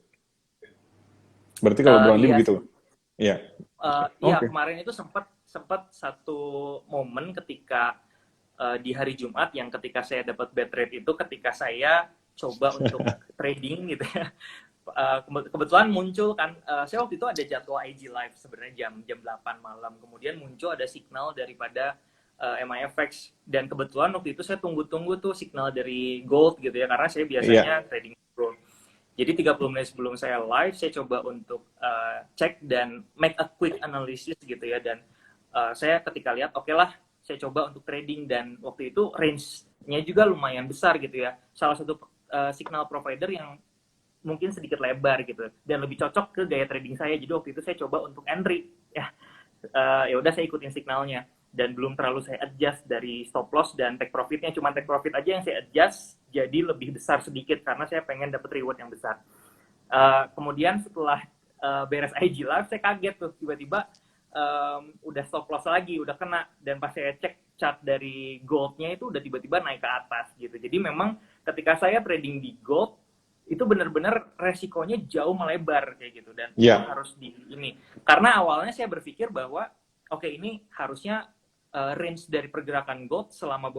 Berarti kalau Bro Andi Iya. begitu. Iya. Iya, kemarin itu sempat satu momen ketika di hari Jumat yang ketika saya dapat bad rate itu ketika saya coba untuk trading gitu ya. Kebetulan muncul kan, saya waktu itu ada jadwal IG live sebenarnya jam 8 malam, kemudian muncul ada signal daripada MIFX, dan kebetulan waktu itu saya tunggu-tunggu tuh signal dari gold gitu ya, karena saya biasanya trading gold. Jadi 30 menit sebelum saya live, saya coba untuk cek dan make a quick analysis gitu ya, dan saya ketika lihat oke lah, saya coba untuk trading, dan waktu itu range-nya juga lumayan besar gitu ya, salah satu signal provider yang mungkin sedikit lebar gitu dan lebih cocok ke gaya trading saya. Jadi waktu itu saya coba untuk entry ya, ya udah saya ikutin signalnya dan belum terlalu saya adjust dari stop loss dan take profitnya, cuma take profit aja yang saya adjust jadi lebih besar sedikit karena saya pengen dapat reward yang besar. Kemudian setelah beres IG live, saya kaget tuh tiba-tiba udah stop loss lagi, udah kena. Dan pas saya cek chart dari goldnya itu udah tiba-tiba naik ke atas gitu. Jadi memang ketika saya trading di gold, itu benar-benar resikonya jauh melebar kayak gitu. Dan itu harus di ini. Karena awalnya saya berpikir bahwa oke, ini harusnya range dari pergerakan gold selama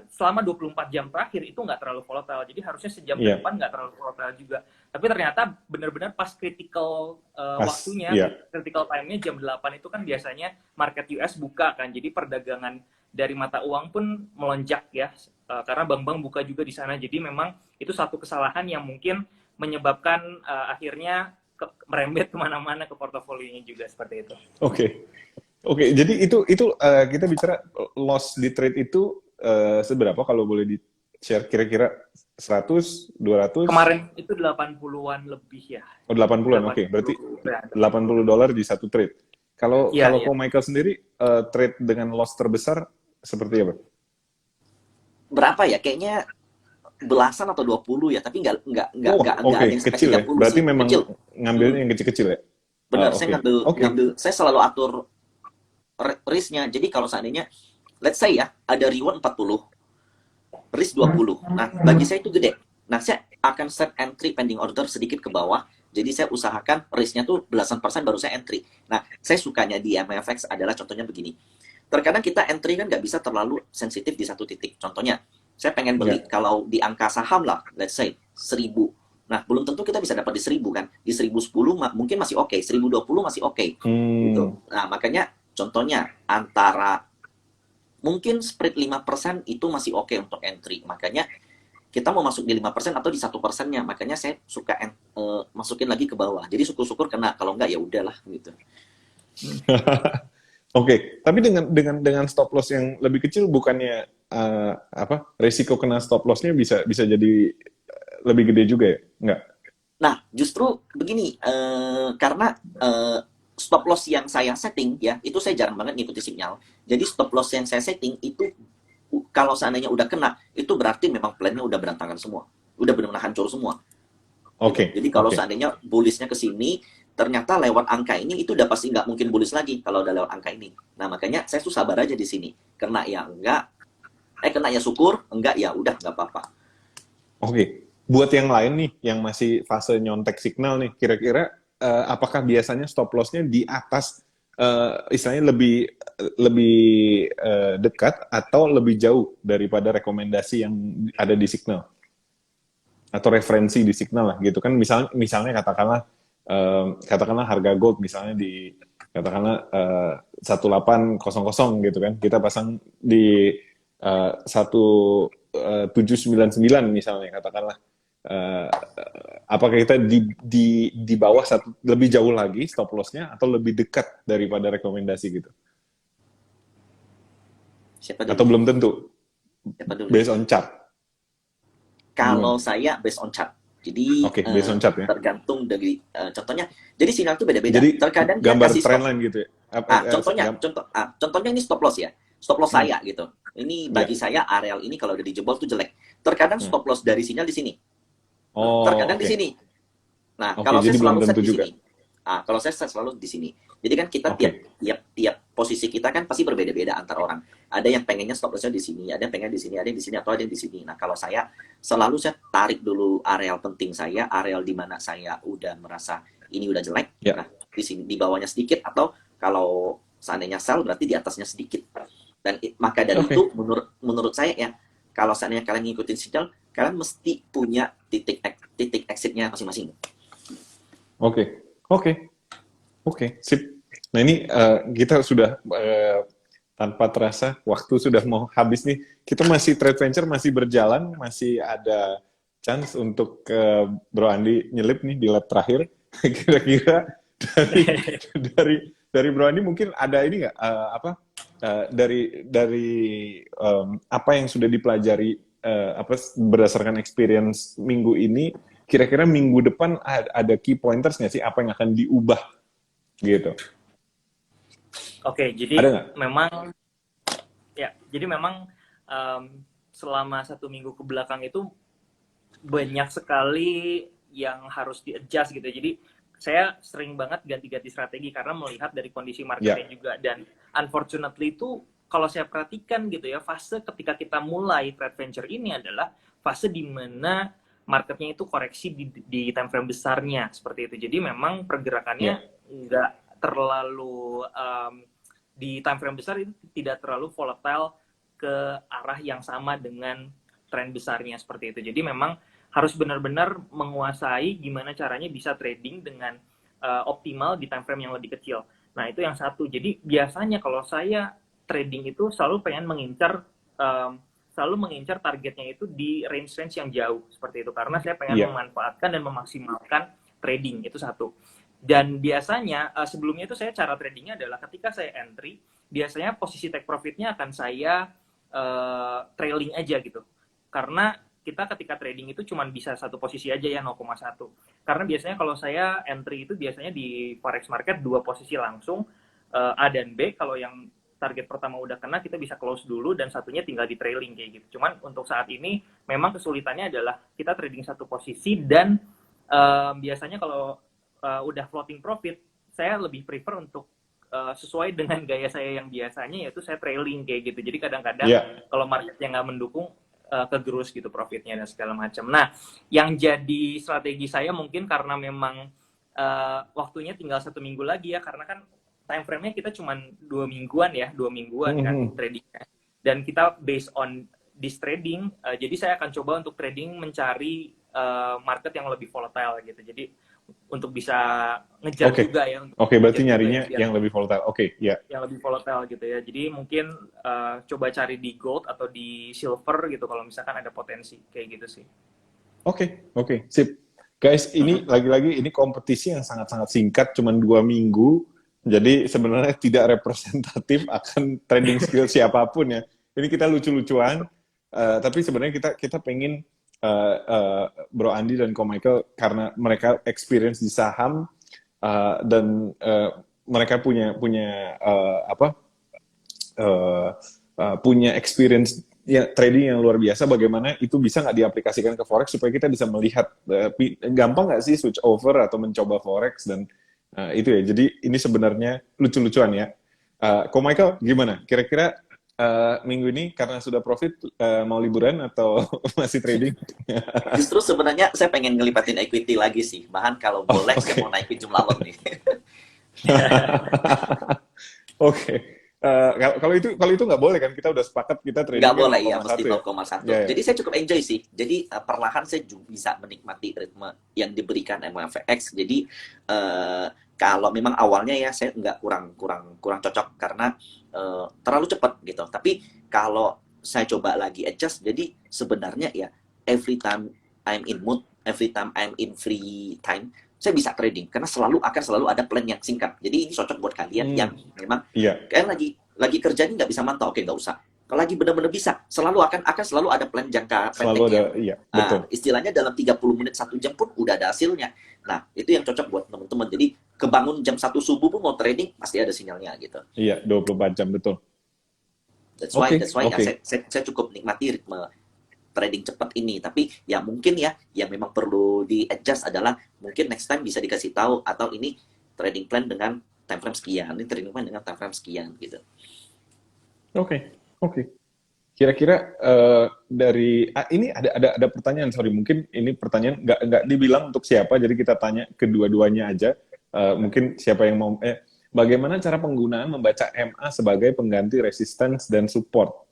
selama 24 jam terakhir itu nggak terlalu volatile. Jadi harusnya sejam ke depan nggak terlalu volatile juga. Tapi ternyata benar-benar pas critical waktunya, critical time-nya jam 8 itu kan biasanya market US buka kan. Jadi perdagangan dari mata uang pun melonjak ya. Karena bank-bank buka juga di sana. Jadi memang itu satu kesalahan yang mungkin menyebabkan akhirnya merembet kemana-mana ke portofolionya juga seperti itu. Oke, jadi itu kita bicara loss di trade itu seberapa kalau boleh di-share kira-kira 100, 200? Kemarin itu 80-an lebih ya. Oh, 80-an, oke. Berarti $80 di satu trade. Kalau Ko Michael sendiri, trade dengan loss terbesar seperti apa? Berapa ya? Kayaknya belasan atau 20 ya, tapi nggak ada yang kecil ya? Berarti sih. memang kecil. ngambilnya yang kecil-kecil ya? Benar, saya ngambil, saya selalu atur risk-nya. Jadi kalau seandainya let's say ya, ada reward 40, risk 20. Nah, bagi saya itu gede. Nah, saya akan set entry pending order sedikit ke bawah. Jadi saya usahakan risk-nya tuh belasan persen baru saya entry. Nah, saya sukanya di MFX adalah contohnya begini. Terkadang kita entry kan nggak bisa terlalu sensitif di satu titik. Contohnya, saya pengen beli kalau di angka saham lah, let's say 1000. Nah, belum tentu kita bisa dapat di 1000 kan. Di 1010 mungkin masih oke, 1020 masih oke. Gitu. Nah, makanya contohnya antara mungkin spread 5% itu masih oke untuk entry. Makanya kita mau masuk di 5% atau di 1%-nya. Makanya saya suka masukin lagi ke bawah. Jadi syukur-syukur kena, kalau enggak ya udahlah gitu. Oke, tapi dengan stop loss yang lebih kecil bukannya resiko kena stop loss-nya bisa jadi lebih gede juga ya? Enggak. Nah, justru begini, karena stop loss yang saya setting ya, itu saya jarang banget ngikuti sinyal. Jadi stop loss yang saya setting itu kalau seandainya udah kena, itu berarti memang plan-nya udah berantakan semua. Udah benar-benar hancur semua. Oke. Jadi kalau seandainya bullish-nya ke sini, ternyata lewat angka ini itu udah pasti nggak mungkin bullish lagi kalau udah lewat angka ini. Nah, makanya saya tuh sabar aja di sini. Kena ya enggak, kena ya syukur, enggak ya udah nggak apa-apa. Oke. Buat yang lain nih, yang masih fase nyontek signal nih, kira-kira apakah biasanya stop loss-nya di atas istilahnya lebih dekat atau lebih jauh daripada rekomendasi yang ada di signal atau referensi di signal lah gitu kan, misalnya katakanlah harga gold misalnya di katakanlah 1800 gitu kan, kita pasang di 1799 misalnya katakanlah. Apakah kita di bawah lebih jauh lagi stop loss-nya atau lebih dekat daripada rekomendasi gitu? Siapa dulu? Atau belum tentu? Siapa dulu? Based on chart. Kalau saya based on chart. Jadi based on chart ya. Tergantung dari contohnya. Jadi sinyal itu beda-beda. Jadi terkadang gambar trendline gitu ya. Contohnya ini stop loss ya. Stop loss saya gitu. Ini bagi saya areal ini kalau udah dijebol tuh jelek. Terkadang stop loss dari sinyal di sini. Terkadang di sini. Nah, kalau saya selalu set di sini. Kalau saya set selalu di sini. Jadi kan kita tiap posisi kita kan pasti berbeda-beda antar orang. Ada yang pengennya stop loss-nya di sini, ada yang pengen di sini, ada yang di sini, atau ada yang di sini. Nah, kalau saya selalu saya tarik dulu areal penting saya, areal di mana saya udah merasa ini udah jelek. Nah, di sini di bawahnya sedikit, atau kalau seandainya sell berarti di atasnya sedikit. Dan maka dari itu menurut saya ya, kalau seandainya kalian ngikutin sinyal, kalian mesti punya titik exit-nya masing-masing. Oke, sip. Nah ini kita sudah tanpa terasa waktu sudah mau habis nih. Kita masih Trade Venture masih berjalan, masih ada chance untuk Bro Andi nyelip nih di lap terakhir. Kira-kira dari Bro Andi mungkin ada ini nggak dari apa yang sudah dipelajari berdasarkan experience minggu ini, kira-kira minggu depan ada key pointers nggak sih, apa yang akan diubah gitu? Oke, jadi memang selama 1 minggu ke belakang itu banyak sekali yang harus di-adjust gitu. Jadi saya sering banget ganti-ganti strategi karena melihat dari kondisi marketnya juga. Dan unfortunately itu kalau saya perhatikan gitu ya, fase ketika kita mulai trade venture ini adalah fase di mana marketnya itu koreksi di time frame besarnya seperti itu. Jadi memang pergerakannya nggak terlalu di time frame besar itu tidak terlalu volatile ke arah yang sama dengan tren besarnya seperti itu. Jadi memang harus benar-benar menguasai gimana caranya bisa trading dengan optimal di time frame yang lebih kecil. Nah, itu yang satu. Jadi biasanya kalau saya trading itu selalu pengen selalu mengincar targetnya itu di range-range yang jauh seperti itu, karena saya pengen memanfaatkan dan memaksimalkan trading, itu satu. Dan biasanya sebelumnya itu saya cara tradingnya adalah ketika saya entry, biasanya posisi take profitnya akan saya trailing aja gitu, karena kita ketika trading itu cuma bisa satu posisi aja ya, 0,1. Karena biasanya kalau saya entry itu biasanya di forex market 2 posisi langsung, A dan B. Kalau yang target pertama udah kena, kita bisa close dulu dan satunya tinggal di trailing kayak gitu. Cuman untuk saat ini memang kesulitannya adalah kita trading satu posisi dan biasanya kalau udah floating profit, saya lebih prefer untuk sesuai dengan gaya saya yang biasanya, yaitu saya trailing kayak gitu. Jadi kadang-kadang kalau marketnya nggak mendukung, kegerus gitu profitnya dan segala macam. Nah, yang jadi strategi saya mungkin karena memang waktunya tinggal 1 minggu lagi ya, karena kan time frame-nya kita cuma 2 mingguan ya, 2 mingguan kan tradingnya. Dan kita based on this trading, jadi saya akan coba untuk trading mencari market yang lebih volatile gitu. Jadi untuk bisa ngejar juga ya. Berarti nyarinya yang lebih volatile. Yang lebih volatile gitu ya. Jadi mungkin coba cari di gold atau di silver gitu kalau misalkan ada potensi kayak gitu sih. Oke, sip. Guys, ini lagi-lagi ini kompetisi yang sangat-sangat singkat, cuma 2 minggu. Jadi sebenarnya tidak representatif akan trading skill siapapun ya. Ini kita lucu-lucuan, tapi sebenarnya kita pengen Bro Andi dan Ko Michael, karena mereka experience di saham dan mereka punya experience ya trading yang luar biasa. Bagaimana itu bisa nggak diaplikasikan ke forex supaya kita bisa melihat gampang nggak sih switch over atau mencoba forex dan itu ya. Jadi ini sebenarnya lucu-lucuan ya. Ko Michael gimana? Kira-kira minggu ini karena sudah profit mau liburan atau masih trading? Justru sebenarnya saya pengen ngelipatin equity lagi sih. Bahkan kalau boleh saya mau naikin jumlah lot nih. Kalau itu nggak boleh kan, kita udah sepakat kita trading nggak boleh ya, mesti 0,1. Ya. Jadi saya cukup enjoy sih. Jadi perlahan saya juga bisa menikmati ritme yang diberikan MFX. Jadi kalau memang awalnya ya saya nggak kurang cocok karena terlalu cepat gitu. Tapi kalau saya coba lagi adjust, jadi sebenarnya ya every time I'm in mood, every time I'm in free time, saya bisa trading karena akan selalu ada plan yang singkat. Jadi ini cocok buat kalian yang memang kalian lagi kerja ini nggak bisa mantau, oke nggak usah. Kalau lagi benar-benar bisa, akan selalu ada plan jangka pendeknya. Betul. Istilahnya dalam 30 menit 1 jam pun udah ada hasilnya. Nah, itu yang cocok buat teman-teman. Jadi kebangun jam 1 subuh pun mau trading pasti ada sinyalnya gitu. Iya, 24 jam betul. That's why ya, saya cukup nikmati ritme trading cepat ini. Tapi ya mungkin ya yang memang perlu di-adjust adalah mungkin next time bisa dikasih tahu, atau ini trading plan dengan time frame sekian, ini trading plan dengan time frame sekian gitu. Oke. Kira-kira dari ini ada pertanyaan, sorry, mungkin ini pertanyaan nggak dibilang untuk siapa, jadi kita tanya kedua-duanya aja. Mungkin siapa yang mau bagaimana cara penggunaan membaca MA sebagai pengganti resistance dan support?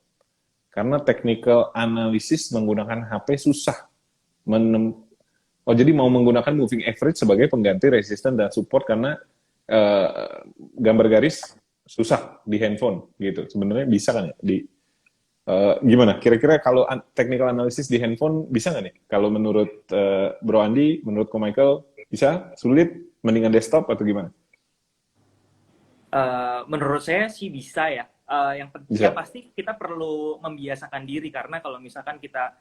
Karena technical analysis menggunakan HP susah. Jadi mau menggunakan moving average sebagai pengganti resistance dan support karena gambar garis susah di handphone gitu. Sebenarnya bisa kan ya? Gimana? Kira-kira kalau technical analysis di handphone bisa nggak nih? Kalau menurut Bro Andi, menurut Ko Michael, bisa? Sulit? Mendingan desktop atau gimana? Menurut saya sih bisa ya. Yang penting pasti kita perlu membiasakan diri, karena kalau misalkan kita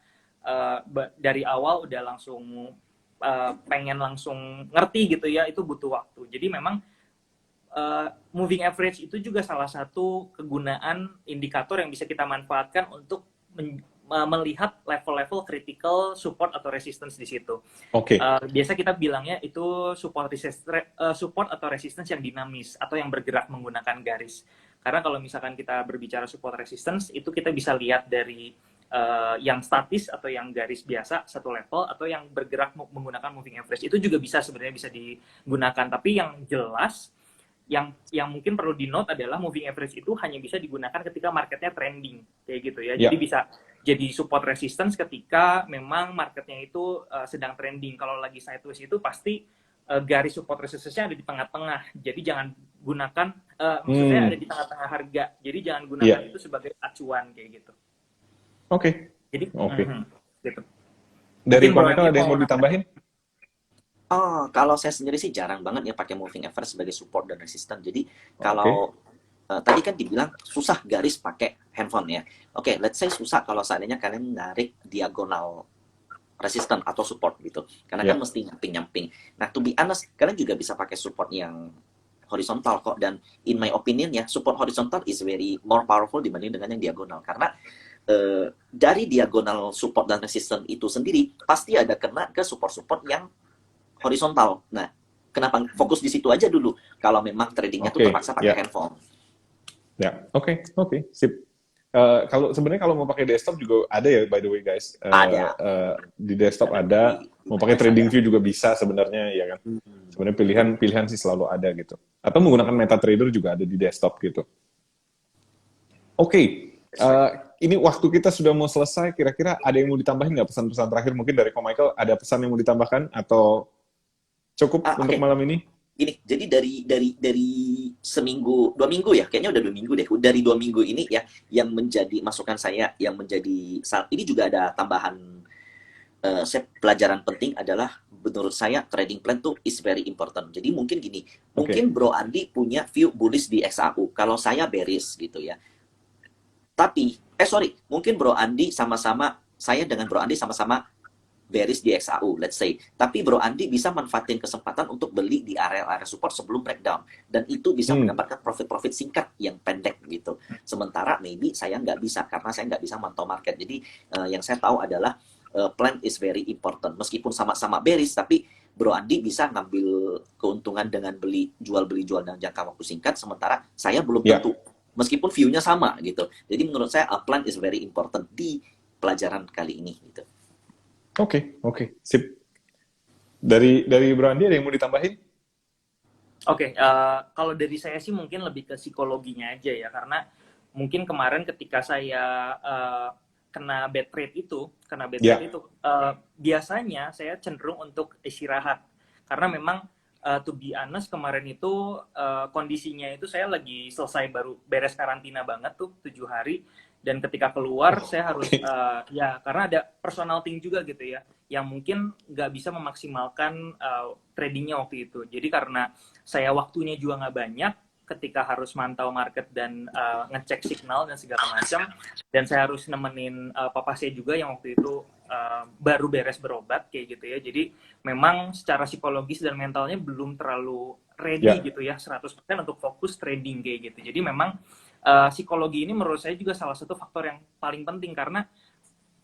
dari awal udah langsung pengen langsung ngerti gitu ya, itu butuh waktu. Jadi memang moving average itu juga salah satu kegunaan indikator yang bisa kita manfaatkan untuk melihat level-level critical support atau resistance di situ. Oke. Biasa kita bilangnya itu support atau resistance yang dinamis atau yang bergerak menggunakan garis. Karena kalau misalkan kita berbicara support resistance, itu kita bisa lihat dari yang statis atau yang garis biasa satu level atau yang bergerak menggunakan moving average. Itu juga sebenarnya bisa digunakan. Tapi yang jelas yang mungkin perlu di note adalah moving average itu hanya bisa digunakan ketika marketnya trending kayak gitu ya. Jadi bisa jadi support resistance ketika memang marketnya itu sedang trending. Kalau lagi sideways itu pasti garis support resistance-nya ada di tengah-tengah. Jadi jangan gunakan maksudnya ada di tengah-tengah harga. Jadi jangan gunakan itu sebagai acuan kayak gitu. Oke. Jadi gitu. Dari Michael ada yang mau ditambahin? Oh, kalau saya sendiri sih jarang banget ya pakai moving average sebagai support dan resistance. Jadi kalau tadi kan dibilang susah garis pakai handphone ya. Oke, let's say susah kalau seandainya kalian narik diagonal resistance atau support gitu. Karena kan mesti nyamping-nyamping. Nah, to be honest, kalian juga bisa pakai support yang horizontal kok. Dan in my opinion ya, support horizontal is very more powerful dibanding dengan yang diagonal. Karena dari diagonal support dan resistance itu sendiri pasti ada kena ke support-support yang horizontal. Nah, kenapa fokus di situ aja dulu kalau memang tradingnya tuh terpaksa pakai handphone. Ya, oke, sip. Sebenarnya kalau mau pakai desktop juga ada ya, by the way guys. Ada. Di desktop ada. Mau pakai trading view juga bisa sebenarnya, ya kan. Sebenarnya pilihan sih selalu ada gitu. Atau menggunakan MetaTrader juga ada di desktop gitu. Oke. Ini waktu kita sudah mau selesai. Kira-kira ada yang mau ditambahin nggak pesan-pesan terakhir? Mungkin dari Ko Michael ada pesan yang mau ditambahkan atau cukup untuk malam ini? Gini, jadi dari seminggu, 2 minggu ya, kayaknya udah 2 minggu deh. Dari 2 minggu ini ya, yang menjadi masukan saya, yang menjadi saat ini juga ada tambahan pelajaran penting adalah menurut saya trading plan tuh is very important. Jadi mungkin gini, mungkin Bro Andi punya view bullish di XAU, kalau saya bearish gitu ya. Tapi, mungkin Bro Andi saya dengan Bro Andi sama-sama bearish di XAU, let's say. Tapi Bro Andi bisa manfaatin kesempatan untuk beli di area-area support sebelum breakdown. Dan itu bisa mendapatkan profit-profit singkat yang pendek gitu. Sementara maybe saya nggak bisa, karena saya nggak bisa mantau market. Jadi yang saya tahu adalah plan is very important. Meskipun sama-sama bearish, tapi Bro Andi bisa ngambil keuntungan dengan jual beli dalam jangka waktu singkat. Sementara saya belum tentu. Meskipun view-nya sama gitu. Jadi menurut saya plan is very important di pelajaran kali ini gitu. Oke, sip. Dari Bro Andi ada yang mau ditambahin? Oke, kalau dari saya sih mungkin lebih ke psikologinya aja ya, karena mungkin kemarin ketika saya kena bad trade itu, biasanya saya cenderung untuk istirahat, karena memang to be honest kemarin itu kondisinya itu saya lagi selesai baru beres karantina banget tuh 7 hari. Dan ketika keluar saya harus karena ada personal thing juga gitu ya, yang mungkin nggak bisa memaksimalkan tradingnya waktu itu. Jadi karena saya waktunya juga nggak banyak ketika harus mantau market dan ngecek signal dan segala macam, dan saya harus nemenin papa saya juga yang waktu itu baru beres berobat kayak gitu ya. Jadi memang secara psikologis dan mentalnya belum terlalu ready gitu ya 100% untuk fokus trading kayak gitu. Jadi memang psikologi ini menurut saya juga salah satu faktor yang paling penting, karena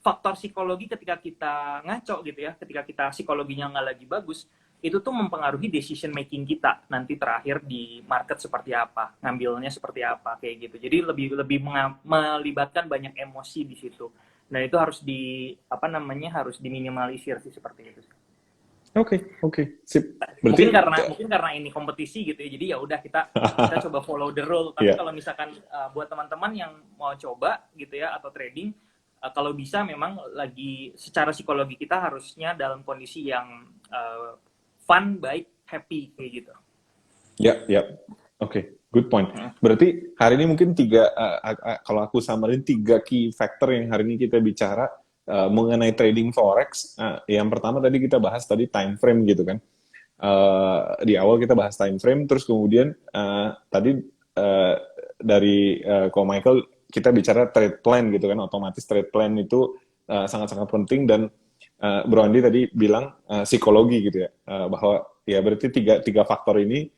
faktor psikologi ketika kita ngaco gitu ya, ketika kita psikologinya nggak lagi bagus, itu tuh mempengaruhi decision making kita nanti terakhir di market seperti apa, ngambilnya seperti apa kayak gitu. Jadi lebih melibatkan banyak emosi di situ. Nah itu harus harus diminimalisir sih seperti itu. Oke, sip. Berarti mungkin karena ini kompetisi gitu ya, jadi ya udah kita coba follow the rule. Tapi kalau misalkan buat teman-teman yang mau coba gitu ya atau trading, kalau bisa memang lagi secara psikologi kita harusnya dalam kondisi yang fun, baik, happy kayak gitu. Oke, good point. Berarti hari ini mungkin kalau aku samarin 3 key factor yang hari ini kita bicara mengenai trading forex. Yang pertama tadi kita bahas time frame gitu kan. Di awal kita bahas time frame, terus kemudian tadi dari Ko Michael kita bicara trade plan gitu kan. Otomatis trade plan itu sangat-sangat penting, dan Bro Andi tadi bilang psikologi gitu ya, bahwa ya berarti tiga faktor ini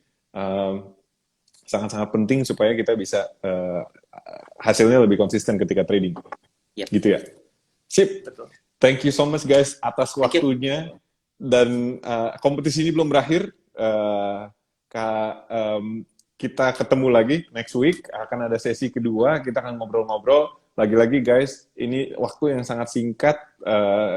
sangat-sangat penting supaya kita bisa hasilnya lebih konsisten ketika trading. Gitu ya. Sip. Betul. Thank you so much guys atas Thank you. waktunya. Dan kompetisi ini belum berakhir. Kita ketemu lagi next week. Akan ada sesi kedua. Kita akan ngobrol-ngobrol. Lagi-lagi guys, ini waktu yang sangat singkat.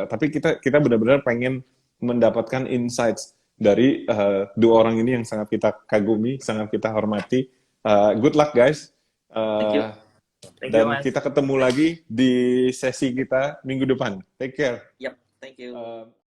Tapi kita benar-benar pengen mendapatkan insights dari dua orang ini yang sangat kita kagumi, sangat kita hormati. Good luck guys. Thank you. Thank you, Dan Mas. kita ketemu lagi di sesi kita minggu depan. Take care. Yep, thank you.